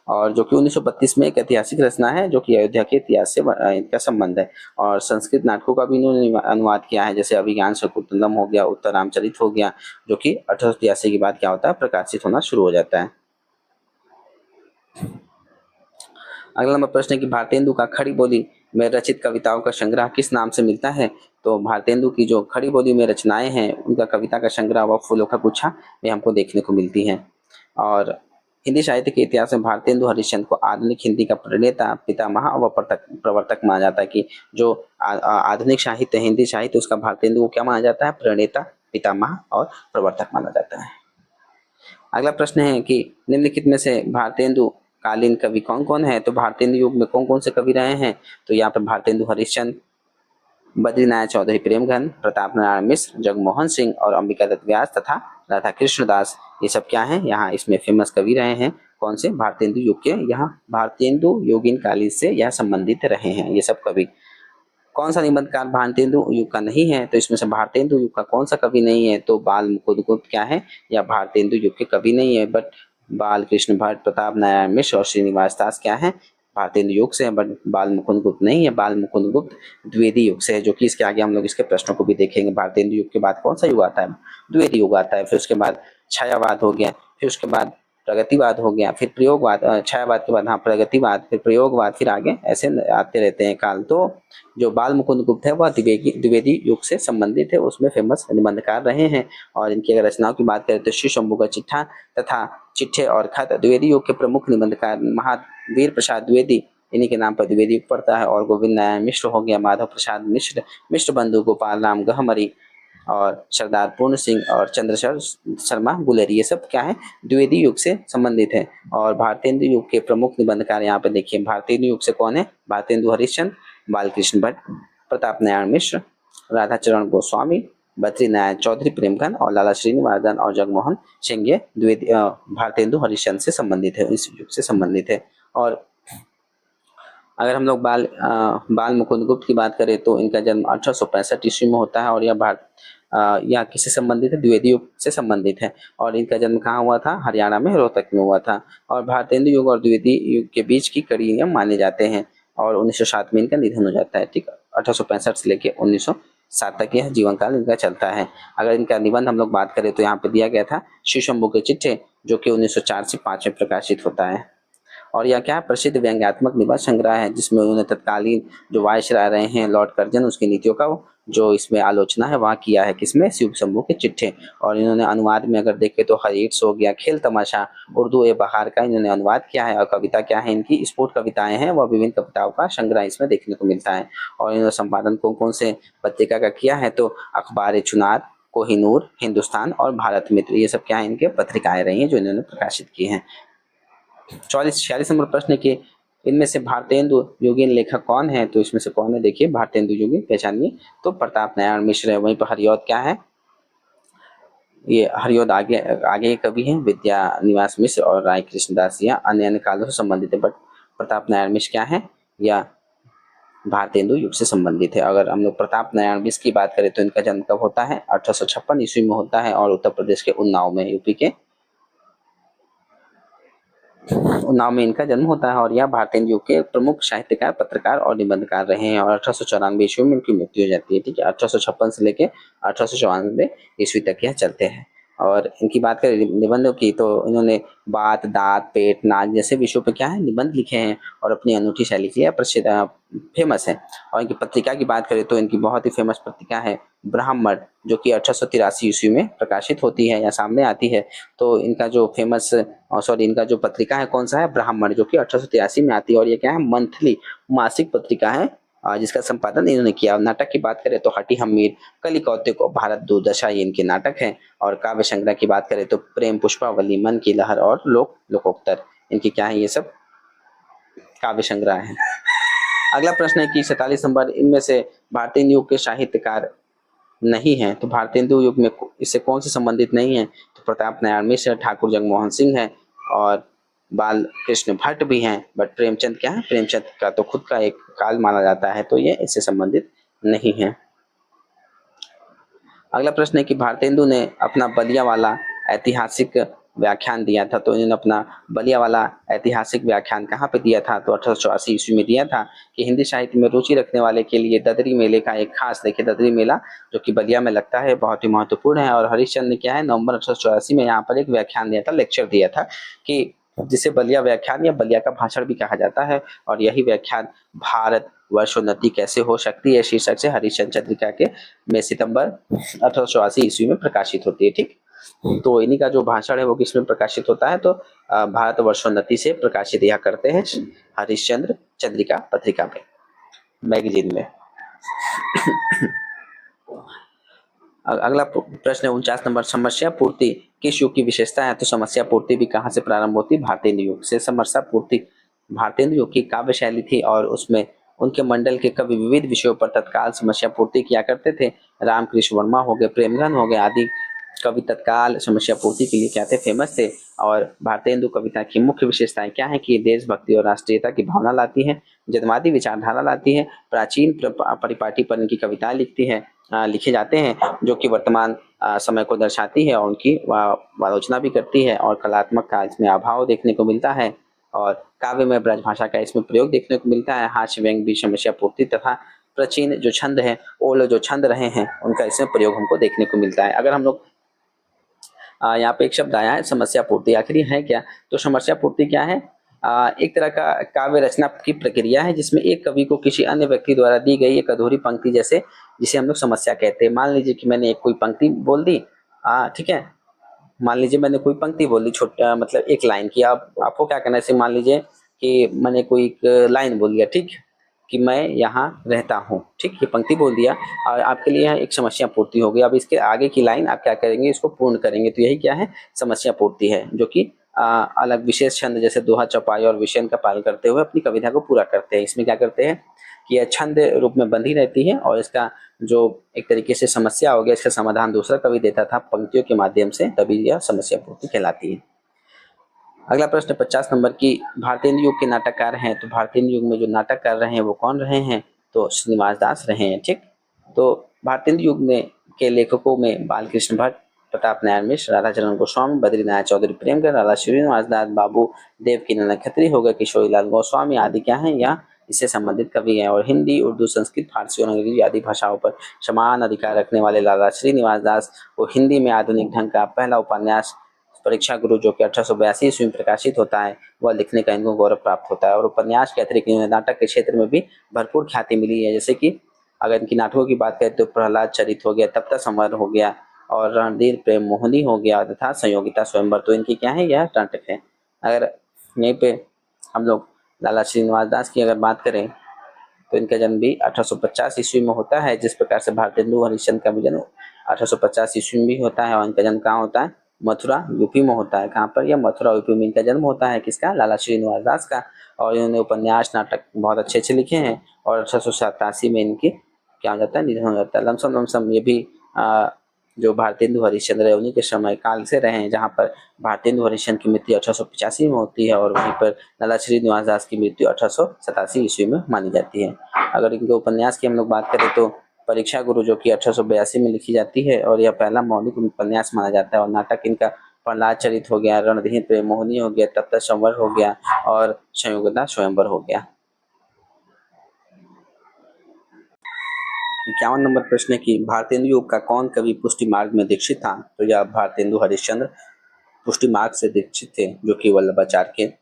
और जो कि 1932 में एक ऐतिहासिक रचना है जो कि अयोध्या के इतिहास से इनका संबंध है। और संस्कृत नाटकों का भी इन्होंने अनुवाद किया है, जैसे अभिज्ञान शकुंतलम हो गया, उत्तर रामचरित हो गया, जो कि 1883 के बाद क्या होता है? प्रकाशित होना शुरू हो जाता है। अगला नंबर प्रश्न है कि भारतेंदु का खड़ी बोली में रचित कविताओं का संग्रह किस नाम से मिलता है? तो भारतेंदु की जो खड़ी बोली में रचनाएं हैं उनका कविता का संग्रह व फूलों का गुच्छा में हमको देखने को मिलती है। और हिंदी साहित्य के इतिहास में भारतेंदु हरिश्चंद्र को आधुनिक हिंदी का प्रणेता, पितामह व प्रवर्तक माना जाता है। कि जो आधुनिक साहित्य, हिंदी साहित्य, उसका भारतेंदु को क्या माना जाता है? प्रणेता, पितामह और प्रवर्तक माना जाता है। अगला प्रश्न है कि निम्नलिखित में से भारतेंदु कालीन कवि कौन कौन है? तो भारतेंदु युग में कौन कौन से कवि रहे हैं? तो यहाँ पे भारतेंदु हरिश्चंद्र, बद्रीनारायण चौधरी प्रेमघन, प्रताप नारायण मिश्र, जगमोहन सिंह और अंबिका दत्त व्यास तथा राधा कृष्ण दास, ये सब क्या है? यहाँ इसमें फेमस कवि रहे हैं। कौन से? भारतेंदु युग के। यहाँ भारतेंदु योगिन कालीन से यह संबंधित रहे हैं ये सब कवि। कौन सा निबंधकार भारतेंदु युग का नहीं है? तो इसमें से भारतेंदु युग का कौन सा कवि नहीं है? तो बाल मुकुंद गुप्त क्या है? या भारतेंदु युग के कवि नहीं है। बट बाल कृष्ण भट्ट, प्रताप नारायण मिश्र और श्रीनिवास दास क्या है? भारतेंदु युग से है। बट बाल मुकुंद गुप्त नहीं है। बाल मुकुंद गुप्त द्विवेदी युग से है, जो कि इसके आगे हम लोग इसके प्रश्नों को भी देखेंगे। भारतेंदु युग के बाद कौन सा युग आता है? द्विवेदी युग आता है। फिर उसके बाद छायावाद हो गया, फिर उसके बाद प्रगतिवाद हो गया, फिर प्रयोगवाद, छायावाद के बाद प्रगतिवाद, फिर प्रयोगवाद, फिर आगे ऐसे आते रहते हैं काल। तो जो बाल मुकुंद गुप्त है वह द्विवेदी युग से संबंधित है, उसमें फेमस निबंधकार रहे हैं। और इनकी अगर रचनाओं की बात करें तो श्री शंभू का चिट्ठा तथा चिट्ठे और खत द्विवेदी युग के प्रमुख निबंधकार महावीर प्रसाद द्विवेदी, इन्हीं के नाम पर द्विवेदी युग पड़ता है। और गोविंद नारायण मिश्र हो गया, माधव प्रसाद मिश्र, मिश्र बंधु, गोपाल राम गहमरी और सरदार पूर्ण सिंह और चंद्रशेखर शर्मा गुलेरी, ये सब क्या है? द्विवेदी युग से संबंधित है। और भारतेंदु युग के प्रमुख निबंधकार यहाँ पे देखिए, भारतेंदु युग से कौन है? भारतेंदु हरिश्चंद्र, बालकृष्ण भट्ट, प्रताप नारायण मिश्र, राधाचरण गोस्वामी, बद्रीनारायण चौधरी प्रेमघन और लाला श्रीनिवासन और जगमोहन सिंह, ये द्विवेदी भारतेंदु हरिश्चंद्र से संबंधित है, इस युग से संबंधित है। और अगर हम लोग बाल मुकुंद गुप्त की बात करें तो इनका जन्म 1865 ईस्वी में होता है और यह किससे संबंधित है? द्विवेदी युग से संबंधित है। और इनका जन्म कहाँ हुआ था? हरियाणा में रोहतक में हुआ था। और भारतेंदु युग और द्विवेदी युग के बीच की कड़ी नियम माने जाते हैं। और 1907 में इनका निधन हो जाता है। ठीक, 1865 से लेके 1907 तक यह जीवन काल इनका चलता है। अगर इनका निबंध हम लोग बात करें तो यहाँ पे दिया गया था श्री शंभू के चिट्ठे, जो कि 1904 से 5 में प्रकाशित होता है। और यह क्या प्रसिद्ध व्यंग्यात्मक निबंध संग्रह है, जिसमें उन्होंने तत्कालीन जो वायसराय रहे हैं लॉर्ड कर्जन, उसकी नीतियों का जो इसमें आलोचना है वह किया है। किसमें? शिव शंभू के चिट्ठे। और इन्होंने अनुवाद में अगर देखें तो हरिट्स हो गया, खेल तमाशा, उर्दू ए बहार का इन्होंने अनुवाद किया है। और कविता क्या है इनकी? स्फुट कविताएं हैं, वह विभिन्न कविताओं का संग्रह इसमें देखने को मिलता है। और इन्होंने संपादन कौन कौन से पत्रिका का किया है? तो अखबार चुनार, कोहिनूर, हिंदुस्तान और भारत मित्र, ये सब क्या है? इनके पत्रिकाएं रही हैं जो इन्होंने प्रकाशित की हैं। 46 नंबर प्रश्न के इनमें से भारतेंदु योगीन लेखक कौन है? तो इसमें से कौन है देखिए, भारतेंदु योगीन पहचानिए। तो प्रताप नारायण मिश्र है। वहीं पर हरिऔध क्या है? ये हरिऔध आगे आगे के कवि हैं विद्या निवास मिश्र और राय कृष्णदास, या अन्य अन्य कालों से संबंधित है। बट प्रताप नारायण मिश्र क्या है? या भारतेंदु युग से संबंधित है। अगर हम लोग प्रताप नारायण मिश्र की बात करें तो इनका जन्म कब होता है? 1856 ईस्वी में होता है, और उत्तर प्रदेश के उन्नाव में, यूपी के उन्नाव में इनका जन्म होता है। और यह भारतेंदु युग के प्रमुख साहित्यकार, पत्रकार और निबंधकार रहे हैं। और 1894 ईस्वी में इनकी मृत्यु हो जाती है। ठीक है, 1856 से लेके 1894 ईस्वी तक यह चलते हैं। और इनकी बात करें निबंधों की, तो इन्होंने बात, दांत, पेट, नाक जैसे विषयों पे क्या है निबंध लिखे हैं, और अपनी अनूठी शैली के लिए प्रसिद्ध फेमस है। और इनकी पत्रिका की बात करें तो इनकी बहुत ही फेमस पत्रिका है ब्राह्मण, जो कि 1883 ईस्वी में प्रकाशित होती है या सामने आती है। तो इनका जो फेमस इनका जो पत्रिका है कौन सा है? ब्राह्मण, जो कि 1883 में आती है। और ये क्या है? मंथली, मासिक पत्रिका है, जिसका संपादन इन्होंने किया। नाटक की बात करें तो हटी हमीर, कली कौतिक और भारत दुर्दशा, ये इनके नाटक हैं। और काव्य संग्रह की बात करें तो प्रेम पुष्पावली, मन की लहर और लोकोत्तर, इनकी क्या है? ये सब काव्य संग्रह है। अगला प्रश्न है कि 47 नंबर, इनमें से भारतीय युग के साहित्यकार नहीं है, तो भारतेंदु युग में इससे कौन से संबंधित नहीं है? तो प्रताप नारायण मिश्र, ठाकुर जगमोहन सिंह है, और बाल कृष्ण भट्ट भी हैं। बट प्रेमचंद क्या है? प्रेमचंद का तो खुद का एक काल माना जाता है, तो ये इससे संबंधित नहीं है। अगला प्रश्न है कि भारतेंदु ने अपना बलिया वाला ऐतिहासिक व्याख्यान दिया था, तो इन्होंने अपना बलिया वाला ऐतिहासिक व्याख्यान कहाँ पे दिया था? तो 1884 ईस्वी में दिया था। कि हिंदी साहित्य में रुचि रखने वाले के लिए ददरी मेले का एक खास, देखिए ददरी मेला जो कि बलिया में लगता है, बहुत ही महत्वपूर्ण है। और हरिश्चंद्र ने क्या है, नवंबर 1884 में यहाँ पर एक व्याख्यान दिया था, लेक्चर दिया था, कि जिसे बलिया व्याख्यान या बलिया का भाषण भी कहा जाता है। और यही व्याख्यान भारत वर्षोन्नति कैसे हो सकती है शीर्षक से हरिश्चंद्र चंद्रिका के में सितंबर 1884 ईस्वी में प्रकाशित होती है। ठीक, तो इन्हीं का जो भाषण है वो किसमें प्रकाशित होता है? तो भारत वर्षोन्नति से प्रकाशित यह करते हैं हरिश्चंद्र चंद्रिका पत्रिका में, मैगजीन में। अगला प्रश्न है 49 नंबर, समस्या पूर्ति किस युग की विशेषता है? तो समस्या पूर्ति भी कहाँ से प्रारंभ होती? भारतेंदु युग से। समस्या पूर्ति भारतेंदु युग की काव्य शैली थी, और उसमें उनके मंडल के कवि विविध विषयों पर तत्काल समस्या पूर्ति किया करते थे। रामकृष्ण वर्मा हो गए, प्रेमगन हो गए आदि कवि तत्काल समस्या पूर्ति के लिए क्या थे? फेमस थे। और भारतेंदु कविता की मुख्य विशेषताएं क्या है? कि देशभक्ति और राष्ट्रीयता की भावना लाती है, जनवादी विचारधारा लाती है, प्राचीन परिपाटी पर इनकी कविताएं लिखे जाते हैं, जो कि वर्तमान समय को दर्शाती है, और उनकी आलोचना भी करती है। और कलात्मक का इसमें अभाव देखने को मिलता है, और काव्य में ब्रजभाषा का इसमें प्रयोग देखने को मिलता है। हास्य व्यंग भी समस्या पूर्ति तथा प्राचीन जो छंद है, ओल जो छंद रहे हैं, उनका इसमें प्रयोग हमको देखने को मिलता है। अगर हम लोग यहाँ पे एक शब्द आया है समस्या पूर्ति, आखिर है क्या? तो समस्या पूर्ति क्या है? एक तरह का काव्य रचना की प्रक्रिया है, जिसमें एक कवि को किसी अन्य व्यक्ति द्वारा दी गई एक अधूरी पंक्ति, जैसे जिसे हम लोग समस्या कहते हैं। मान लीजिए कि मैंने एक कोई पंक्ति बोल दी, ठीक है, मान लीजिए मैंने कोई पंक्ति बोल दी, छोटा मतलब एक लाइन की। आप आपको क्या करना है? मान लीजिए कि मैंने कोई एक लाइन बोल दिया, ठीक, कि मैं यहाँ रहता हूँ, ठीक, ये पंक्ति बोल दिया, और आपके लिए यहाँ एक समस्या पूर्ति हो गई। अब इसके आगे की लाइन आप क्या करेंगे? इसको पूर्ण करेंगे। तो यही क्या है? समस्या पूर्ति है, जो कि अलग विशेष छंद जैसे दोहा, चौपाई और विषय का पालन करते हुए अपनी कविता को पूरा करते हैं। इसमें क्या करते हैं कि यह छंद रूप में बंधी रहती है, और इसका जो एक तरीके से समस्या हो गया, इसका समाधान दूसरा कवि देता था पंक्तियों के माध्यम से, तभी यह समस्या पूर्ति कहलाती है। अगला प्रश्न 50 नंबर की, भारतेंदु युग के नाटककार हैं, तो भारतेंदु युग में जो नाटक कर रहे हैं वो कौन रहे हैं? तो श्रीनिवास दास रहे हैं। ठीक, तो भारतेंदु युग में के लेखकों में बालकृष्ण भट्ट, प्रताप नारायण मिश्र, राधाचरण गोस्वामी, बद्रीनाथ चौधरी प्रेमगढ़, राधा श्रीनिवास दास, बाबू देवकीनंदन खत्री हो गए, किशोरीलाल गोस्वामी आदि क्या हैं? या इससे संबंधित कवि हैं। और हिंदी, उर्दू, संस्कृत, फारसी और अंग्रेजी आदि भाषाओं पर समान अधिकार रखने वाले लाला श्रीनिवास दास को हिंदी में आधुनिक ढंग का पहला उपन्यास परीक्षा गुरु, जो कि 1882 ईस्वी में प्रकाशित होता है, वह लिखने का इनको गौरव प्राप्त होता है। और उपन्यास के अतिरिक्त इन्हें नाटक के क्षेत्र में भी भरपूर ख्याति मिली है। जैसे कि अगर इनकी नाटकों की बात करें तो प्रहलाद चरित हो गया, तप्ता संवर हो गया, और रणधीर प्रेम मोहिनी हो गया, तथा संयोगिता स्वयंवर, तो इनकी क्या है? यह नाटक है। अगर यहीं पे हम लोग लाला श्रीनिवास दास की अगर बात करें तो इनका जन्म भी 1850 ईस्वी में होता है। जिस प्रकार से भारतेंदु हरिश्चंद्र का भी जन्म 1850 ईस्वी में भी होता है, और इनका जन्म कहाँ होता है? मथुरा यूपी में होता है। कहाँ पर? यह मथुरा यूपी में इनका जन्म होता है। किसका? लाला श्रीनिवास दास का। और इन्होंने उपन्यास नाटक बहुत अच्छे अच्छे लिखे हैं और 1887 में इनकी क्या हो जाता है? निधन हो जाता है। लमसम लमसम ये भी जो भारतेंदु हरिश्चंद्र है उन्हीं के समय काल से रहे हैं, जहाँ पर भारतेंदु हरिश्चंद्र की मृत्यु 1885 में होती है और वहीं पर लाला श्रीनिवास दास की मृत्यु 1887 ईस्वी में मानी जाती है। अगर इनके उपन्यास की हम लोग बात करें तो परीक्षा गुरु जो कि 1882 में लिखी जाती है और यह पहला मौलिक उपन्यास माना जाता है। और नाटक इनका प्रहलाद चरित हो गया, रणधीर प्रेम मोहिनी हो गया, तप्त संवर हो गया और संयोगदा स्वयंवर हो गया। 51 नंबर प्रश्न है कि भारतेंदु युग का कौन कवि पुष्टि मार्ग में दीक्षित था? तो यह भारतेंदु हरिश्चंद्र पुष्टि मार्ग से दीक्षित थे, जो कि वल्लभाचार्य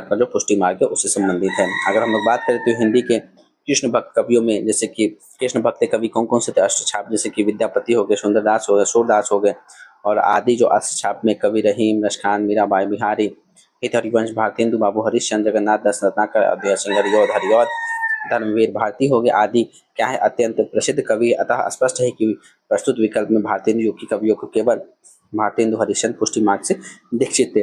का जो पुष्टि मार्ग है उससे संबंधित है। अगर हम लोग बात करें तो हिंदी के कृष्ण भक्त कवियों में जैसे कि कृष्ण भक्त कवि कौन कौन से थे? अष्टछाप जैसे कि विद्यापति हो गए, सुंदरदास हो गए, सूरदास हो गए। और आदि जो अष्टछाप में कवि रहीम, रसखान, मीराबाई, बिहारी, हित हरिवंश, भारतेंदु बाबू, हरिश्चंद्र, जगन्नाथ दास रत्नाकर, अवधेय सिंह, हरिऔध, धर्मवीर भारती हो गए आदि क्या है? अत्यंत प्रसिद्ध कवि। अतः स्पष्ट है कि प्रस्तुत विकल्प में भारतेंदु युग की कवियों को केवल भारतेंदु हरिश्चंद्र पुष्टि मार्ग से दीक्षित थे।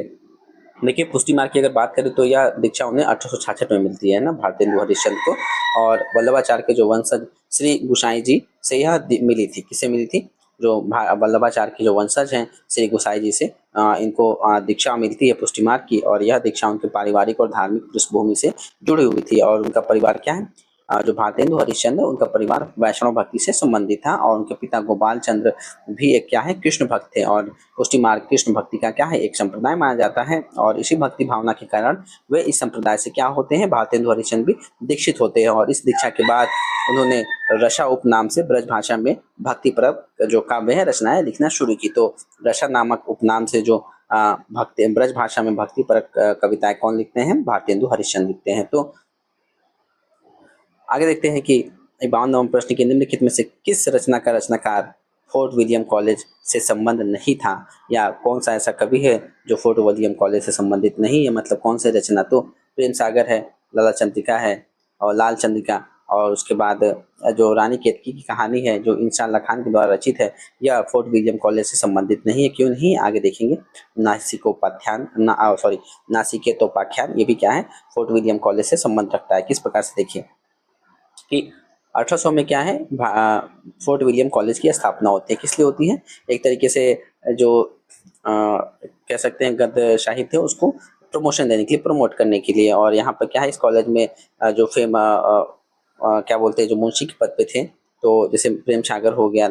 देखिए पुष्टि मार्ग की अगर बात करें तो यह दीक्षा उन्हें 1866 में मिलती है ना भारतेंदु हरिश्चंद्र को। और वल्लभाचार्य के जो वंशज श्री गुसाई जी से यह मिली थी। किससे मिली थी? जो वल्लभाचार्य के जो वंशज हैं श्री गुसाई जी से इनको दीक्षा मिलती है पुष्टि मार्ग की। और यह दीक्षा उनके पारिवारिक और धार्मिक पृष्ठभूमि से जुड़ी हुई थी। और उनका परिवार क्या है? जो भारतेंदु हरिश्चंद्र उनका परिवार वैष्णव भक्ति से संबंधित था और उनके पिता गोपाल चंद्र भी एक क्या है? कृष्ण भक्त थे। और पुष्टि मार्ग कृष्ण भक्ति का क्या है? एक संप्रदाय माना जाता है। और इसी भक्ति भावना के कारण वे इस संप्रदाय से क्या होते हैं? भारतेंदु हरिश्चंद्र भी दीक्षित होते हैं। और इस दीक्षा के बाद उन्होंने रसा उपनाम से ब्रज भाषा में भक्ति परक जो काव्य है रचनाएं लिखना शुरू की। तो रसा नामक उपनाम से जो भक्ति ब्रज भाषा में भक्ति परक कविताएं कौन लिखते हैं? भारतेंदु हरिश्चंद्र लिखते हैं। तो आगे देखते हैं कि 52 नंबर प्रश्न के निम्नलिखित में से किस रचना का रचनाकार फोर्ट विलियम कॉलेज से संबंध नहीं था? या कौन सा ऐसा कवि है जो फोर्ट विलियम कॉलेज से संबंधित नहीं है? मतलब कौन से रचना? तो प्रेम सागर है, लाला चंद्रिका है और लाल चंद्रिका। और उसके बाद जो रानी केतकी की कहानी है जो इंसान अल्लाह खान के द्वारा रचित है, यह फोर्ट विलियम कॉलेज से संबंधित नहीं है। क्यों नहीं? आगे देखेंगे। नासिकेतोपाख्यान ये भी क्या है? फोर्ट विलियम कॉलेज से संबंध रखता है। किस प्रकार से? देखिए कि 1800 में क्या है? फोर्ट विलियम कॉलेज की स्थापना होती है। किस लिए होती है? एक तरीके से जो कह सकते हैं गद्यशाही थे उसको प्रमोशन देने के लिए, प्रमोट करने के लिए। और यहाँ पर क्या है? इस कॉलेज में जो क्या बोलते हैं जो मुंशी के पद पे थे, तो जैसे प्रेम सागर हो गया,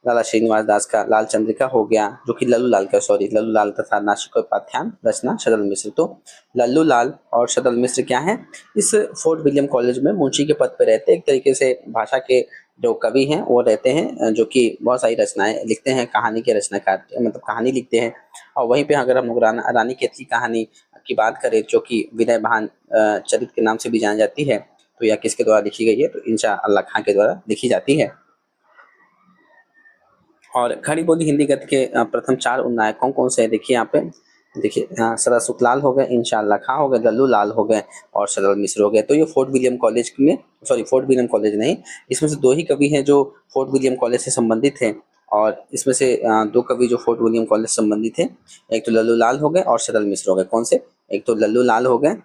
लाला श्रीनिवास दास का लाल चंद्रिका हो गया जो कि लल्लू लाल तथा नासिकोपाध्याय रचना शरद मिश्र। तो लल्लू लाल और शरद मिश्र क्या है? इस फोर्ट विलियम कॉलेज में मुंशी के पद पे रहते हैं। एक तरीके से भाषा के जो कवि हैं वो रहते हैं जो कि बहुत सारी रचनाएं लिखते हैं, कहानी के रचनाकार मतलब कहानी लिखते हैं। और वहीं पे अगर हम लोग रानी केतकी कहानी की बात करें जो कि विनय भान चरित के नाम से भी जानी जाती है, तो यह किसके द्वारा लिखी गई है? तो इंशाअल्लाह अल्लाह खां के द्वारा लिखी जाती है। और खड़ी बोली हिंदी गद्य के प्रथम 4 उन्नायक कौन-कौन से हैं? देखिए यहाँ पे, देखिए सदा सुखलाल हो गए, इंशाअल्लाह खां हो गए, लल्लू लाल हो गए और सरल मिश्र हो गए। तो ये फोर्ट विलियम कॉलेज में, सॉरी फोर्ट विलियम कॉलेज नहीं, इसमें से 2 ही कवि हैं जो फोर्ट विलियम कॉलेज से संबंधित हैं। और इसमें से 2 कवि जो फोर्ट विलियम कॉलेज से संबंधित हैं, एक तो लल्लू लाल हो गए और सरल मिश्र हो गए। कौन से? एक तो लल्लू लाल हो गए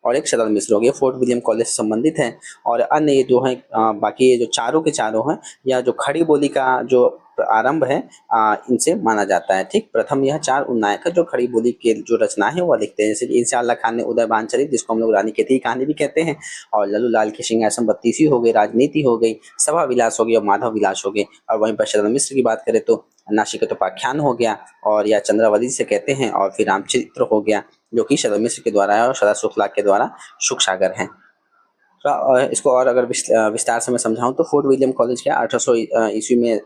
और एक शरद मिश्र हो गए, फोर्ट विलियम कॉलेज से संबंधित हैं। और अन्य ये जो हैं बाकी ये जो चारों के चारों हैं, या जो खड़ी बोली का जो आरंभ है इनसे माना जाता है। ठीक, प्रथम यह 4 उन्नायक जो खड़ी बोली के जो रचना है वह लिखते हैं। जैसे इंशाअल्लाह खान ने उदयबान चरित, जिसको हम लोग रानी केतकी की कहानी भी कहते हैं, और लल्लू लाल की सिंहासन बत्तीसी हो गई, राजनीति हो गई, सभा विलास हो गई और माधव विलास हो गए। और वहीं पर शरद मिश्र की बात करें तो नासिकेतोपाख्यान हो गया और या चंद्रावली से कहते हैं, और फिर रामचरित्र हो गया जो कि शरद मिश्र के द्वारा है और सदा शुक्ला के द्वारा सुख सागर है। तो इसको और अगर विस्तार से मैं समझाऊं तो फोर्ट विलियम कॉलेज क्या 1800 ईस्वी में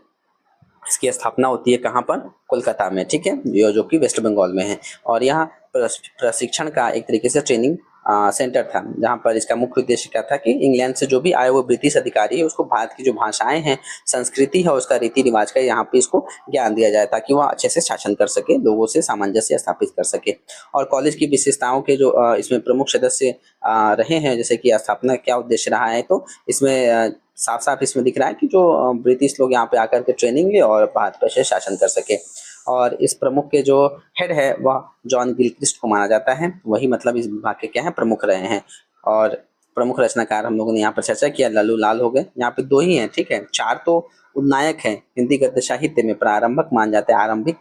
इसकी स्थापना होती है। कहाँ पर? कोलकाता में। ठीक है, जो कि वेस्ट बंगाल में है। और यहाँ प्रशिक्षण का एक तरीके से ट्रेनिंग सेंटर था, जहाँ पर इसका मुख्य उद्देश्य क्या था कि इंग्लैंड से जो भी आए हुए ब्रिटिश अधिकारी है उसको भारत की जो भाषाएं हैं, संस्कृति है, उसका रीति रिवाज का यहाँ पे इसको ज्ञान दिया जाए ताकि वह अच्छे से शासन कर सके, लोगों से सामंजस्य स्थापित कर सके। और कॉलेज की विशेषताओं के जो इसमें प्रमुख सदस्य रहे हैं, जैसे कि स्थापना क्या उद्देश्य रहा है, तो इसमें साफ साफ इसमें दिख रहा है कि जो ब्रिटिश लोग यहाँ पे आकर के ट्रेनिंग ले और भारत पर से शासन कर सके। और इस प्रमुख के जो हेड है वह जॉन गिलक्रिस्ट को माना जाता है, वही मतलब इस विभाग के क्या है प्रमुख रहे हैं। और प्रमुख रचनाकार हम लोगों ने यहाँ पर चर्चा किया, लल्लू लाल हो गए, यहाँ पे 2 ही हैं, ठीक है। 4 तो उन्नायक हैं हिंदी गद्य साहित्य में, प्रारंभक मान जाते हैं, आरंभिक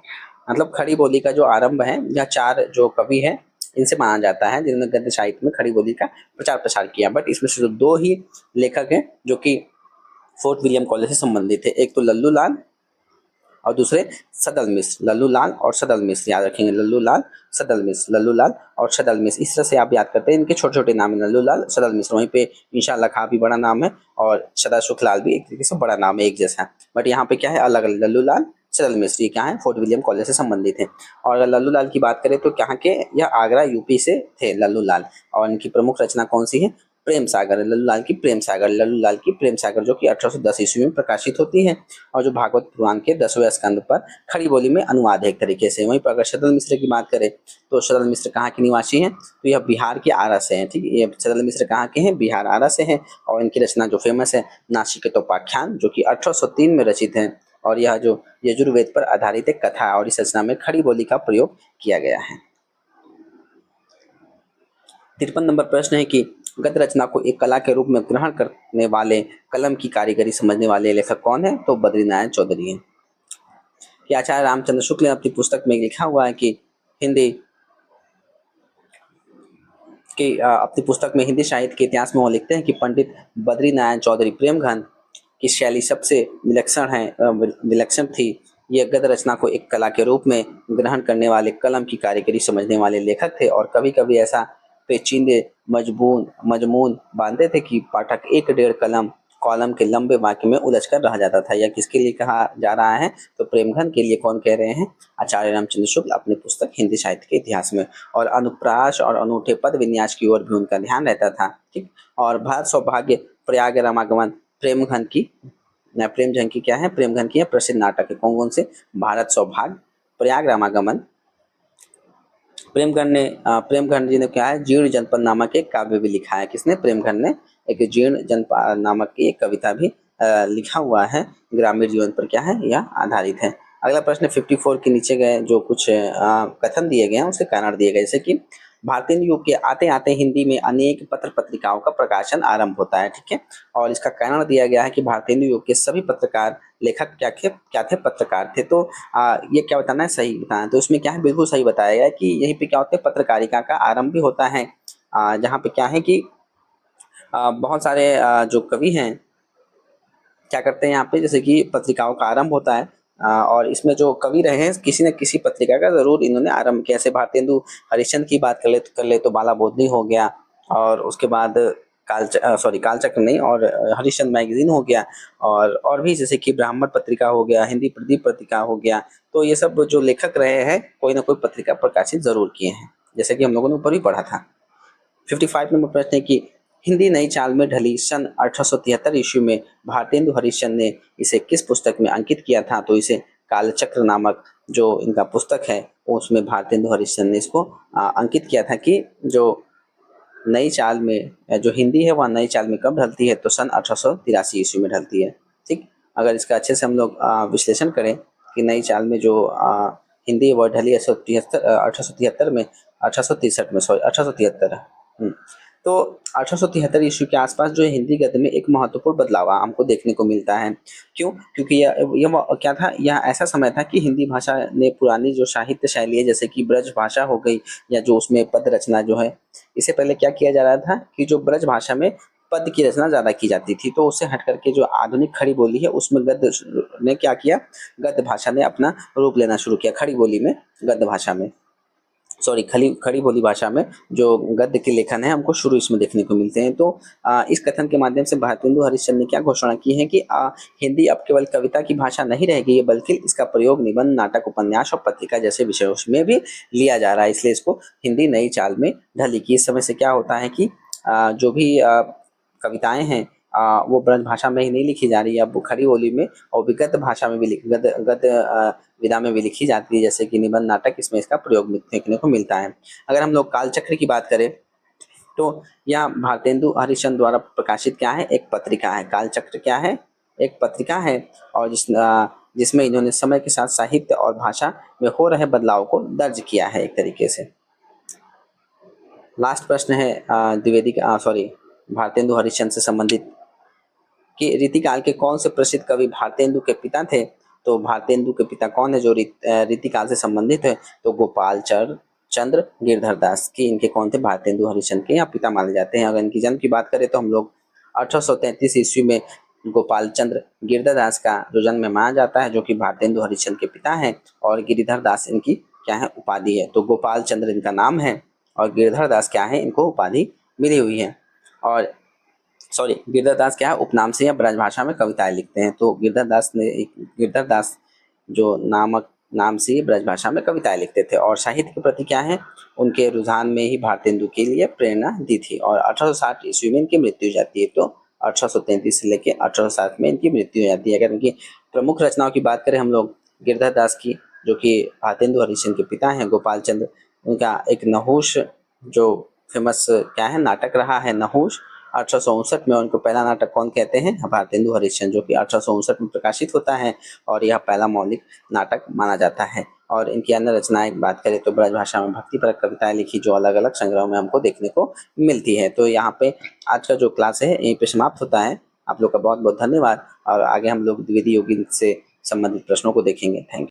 मतलब खड़ी बोली का जो आरंभ है, या 4 जो कवि है इनसे माना जाता है जिन्होंने गद्य साहित्य में खड़ी बोली का प्रचार प्रसार किया। बट इसमें से जो 2 ही लेखक हैं जो कि फोर्ट विलियम कॉलेज से संबंधित थे, एक तो लल्लू लाल और दूसरे सदल मिश्र। लल्लू लाल और सदल मिश्र याद रखेंगे, लल्लू लाल सदल मिश्र, लल्लू लाल और सदल मिश्र, इस तरह से आप याद करते हैं। इनके छोटे छोटे नाम है, लल्लू लाल सदल मिश्र। वहीं पे इंशाअल्लाह खां भी बड़ा नाम है और सदा सुखलाल भी एक तरीके से बड़ा नाम है, एक जैसा है। बट यहाँ पे क्या है अलग अलग, लल्लू लाल सदल मिश्र ये क्या है फोर्ट विलियम कॉलेज से संबंधित है। और अगर लल्लू लाल की बात करें तो कहाँ के, यह आगरा यूपी से थे लल्लू लाल। और इनकी प्रमुख रचना कौन सी है, प्रेम सागर, लल्लू लाल की प्रेम सागर, लल्लू लाल की प्रेम सागर, जो कि 1810 ईस्वी में प्रकाशित होती है और जो भागवत पुराण के 10वें स्कंद पर खड़ी बोली में अनुवाद है एक तरीके से। वहीं पर अगर सदल मिश्र की बात करें तो सदल मिश्र कहाँ के निवासी हैं, तो यह बिहार के आरा से हैं, ठीक है। ये सदल मिश्र कहाँ के हैं, बिहार आरा से हैं। और इनकी रचना जो फेमस है नासिकेतोपाख्यान, जो कि 1803 में रचित है। और यह जो यजुर्वेद पर आधारित एक कथा है और इस रचना में खड़ी बोली का प्रयोग किया गया है। 53 नंबर प्रश्न है कि गद्य रचना को एक कला के रूप में ग्रहण करने वाले, कलम की कारीगरी समझने वाले लेखक कौन है, तो बद्रीनारायण चौधरी हैं। कि आचार्य रामचंद्र शुक्ल ने अपनी पुस्तक में लिखा हुआ है कि अपनी पुस्तक में हिंदी साहित्य के इतिहास में वो लिखते हैं कि पंडित बद्रीनारायण चौधरी प्रेमघन की शैली सबसे विलक्षण थी। ये गद्य रचना को एक कला के रूप में ग्रहण करने वाले, कलम की कारीगरी समझने वाले लेखक थे। और कभी कभी ऐसा पेचीदे मजमून बांधते थे कि पाठक 1-1.5 कॉलम के लंबे वाक्य में उलझ कर रह जाता था। यह किसके लिए कहा जा रहा है, तो प्रेमघन के लिए। कौन कह रहे हैं, आचार्य रामचंद्र शुक्ल अपनी पुस्तक हिंदी साहित्य के इतिहास में। और अनुप्रास और अनूठे पद विन्यास की ओर भी उनका ध्यान रहता था, ठीक। और भारत सौभाग्य प्रयाग रामागमन प्रेमघन की क्या है, प्रेमघन की प्रसिद्ध नाटक है। कौन से, भारत सौभाग्य, प्रयाग रामागमन। प्रेमघन जी ने क्या है, जीर्ण जनपद नामक एक काव्य भी लिखा है। किसने, प्रेमघन ने एक जीर्ण जनपद नामक की एक कविता भी लिखा हुआ है, ग्रामीण जीवन पर क्या है यह आधारित है। अगला प्रश्न 54 के नीचे गए जो कुछ कथन दिए गए हैं उसके कारण दिए गए, जैसे कि भारतीय युग के आते आते हिंदी में अनेक पत्र पत्रिकाओं का प्रकाशन आरंभ होता है, ठीक है। और इसका कारण दिया गया है कि भारतीय युग के सभी पत्रकार लेखक क्या थे, पत्रकार थे। तो ये क्या बताना है, सही बताना है। तो इसमें क्या है, बिल्कुल सही बताया गया है कि यहीं पे क्या होता है, पत्रकारिता का आरंभ भी होता है। जहाँ पे क्या है कि बहुत सारे जो कवि हैं क्या करते हैं यहाँ पे, जैसे कि पत्रिकाओं का आरंभ होता है और इसमें जो कवि रहे हैं किसी न किसी पत्रिका का जरूर इन्होंने आरंभ किया। जैसे भारतेंदु हरिश्चंद्र की बात कर ले तो बाला बोधनी हो गया, और उसके बाद कालचक्र नहीं, और हरिश्चंद्र मैगजीन हो गया, और भी जैसे कि ब्राह्मण पत्रिका हो गया, हिंदी प्रदीप पत्रिका हो गया। तो ये सब जो लेखक रहे हैं कोई ना कोई पत्रिका प्रकाशित जरूर किए हैं, जैसे कि हम लोगों ने ऊपर ही पढ़ा था। 55 नंबर प्रश्न है कि हिंदी नई चाल में ढली सन 1873 ईस्वी में भारतेंदु हरिश्चंद्र ने इसे किस पुस्तक में अंकित किया था, तो इसे कालचक्र नामक जो इनका पुस्तक है उसमें भारतेंदु हरिश्चंद्र ने इसको अंकित किया था कि जो नई चाल में जो हिंदी है वह नई चाल में कब ढलती है, तो सन 1883 ईस्वी में ढलती है, ठीक। अगर इसका अच्छे से हम लोग विश्लेषण करें कि नई चाल में जो हिंदी है वह ढली 1873 में, 1863 में, सॉरी 1873। तो 1873 ईस्वी के आसपास जो हिंदी गद्य में एक महत्वपूर्ण बदलाव हमको देखने को मिलता है। क्यों, क्योंकि यह क्या था, यह ऐसा समय था कि हिंदी भाषा ने पुरानी जो साहित्य शैली है जैसे कि ब्रज भाषा हो गई, या जो उसमें पद रचना जो है, इससे पहले क्या किया जा रहा था कि जो ब्रज भाषा में पद की रचना ज्यादा की जाती थी, तो उससे हट करके जो आधुनिक खड़ी बोली है उसमें गद्य ने क्या किया, गद्य भाषा ने अपना रूप लेना शुरू किया, खड़ी बोली में, गद्य भाषा में। सॉरी खड़ी बोली भाषा में जो गद्य के लेखन है हमको शुरू इसमें देखने को मिलते हैं। तो इस कथन के माध्यम से भारतेंदु हरिश्चंद्र ने क्या घोषणा की है कि हिंदी अब केवल कविता की भाषा नहीं रहेगी, बल्कि इसका प्रयोग निबंध, नाटक, उपन्यास और पत्रिका जैसे विषयों में भी लिया जा रहा है। इसलिए इसको हिंदी नई चाल में ढली की। इस समय से क्या होता है कि जो भी कविताएं हैं वो ब्रज भाषा में ही नहीं लिखी जा रही है, अब खड़ी बोली में और विगत भाषा में भी गद्य विधा में भी लिखी जाती है, जैसे कि निबंध, नाटक, इसमें इसका प्रयोग देखने को मिलता है। अगर हम लोग कालचक्र की बात करें तो यह भारतेंदु हरिश्चंद्र द्वारा प्रकाशित क्या है, एक पत्रिका है। कालचक्र क्या है, एक पत्रिका है, और जिसमें इन्होंने समय के साथ साहित्य और भाषा में हो रहे बदलाव को दर्ज किया है एक तरीके से। लास्ट प्रश्न है द्विवेदी सॉरी भारतेंदु हरिश्चंद्र से संबंधित कि रीतिकाल के कौन से प्रसिद्ध कवि भारतेंदु के पिता थे। तो भारतेंदु के पिता कौन है जो रीतिकाल से संबंधित है, तो गोपाल चंद्र गिरधर दास की इनके कौन थे, भारतेंदु हरिश्चंद्र के यहाँ पिता माने जाते हैं। अगर इनकी जन्म की बात करें तो हम लोग 1833 ईस्वी में गोपाल चंद्र गिरधर दास का जो जन्म माना जाता है, जो कि भारतेंदु हरिश्चंद्र के पिता हैं, और गिरिधर दास इनकी क्या है, उपाधि है। तो गोपाल चंद्र इनका नाम है और गिरधर दास क्या है, इनको उपाधि मिली हुई है। और सॉरी गिरधर दास क्या है, उपनाम से या ब्रजभाषा में कविताएं लिखते हैं। तो गिरधर दास जो नाम से ब्रजभाषा में कविताएं लिखते थे, और साहित्य के प्रति क्या है, उनके रुझान में ही भारतेंदु के लिए प्रेरणा दी थी। और 1860 ईस्वी में इनकी मृत्यु हो जाती है। तो 1833 से लेकर 1860 में इनकी मृत्यु हो जाती है। अगर इनकी प्रमुख रचनाओं की बात करें हम लोग गिरधर दास की, जो कि भारतेंदु हरिश्चंद्र के पिता हैं, गोपाल चंद्र, उनका एक नहुष जो फेमस क्या है नाटक रहा है, नहुष 1859 में। उनको पहला नाटक कौन कहते हैं, भारतेंदु हरिश्चंद्र, जो कि 1859 में प्रकाशित होता है, और यह पहला मौलिक नाटक माना जाता है। और इनकी अन्य रचनाएं की बात करें तो ब्रजभाषा में भक्तिपरक कविताएं लिखी, जो अलग अलग संग्रहों में हमको देखने को मिलती है। तो यहाँ पे आज का जो क्लास है यहीं पे समाप्त होता है। आप लोग का बहुत बहुत धन्यवाद, और आगे हम लोग द्विवेदी योगिनी से संबंधित प्रश्नों को देखेंगे। Thank you.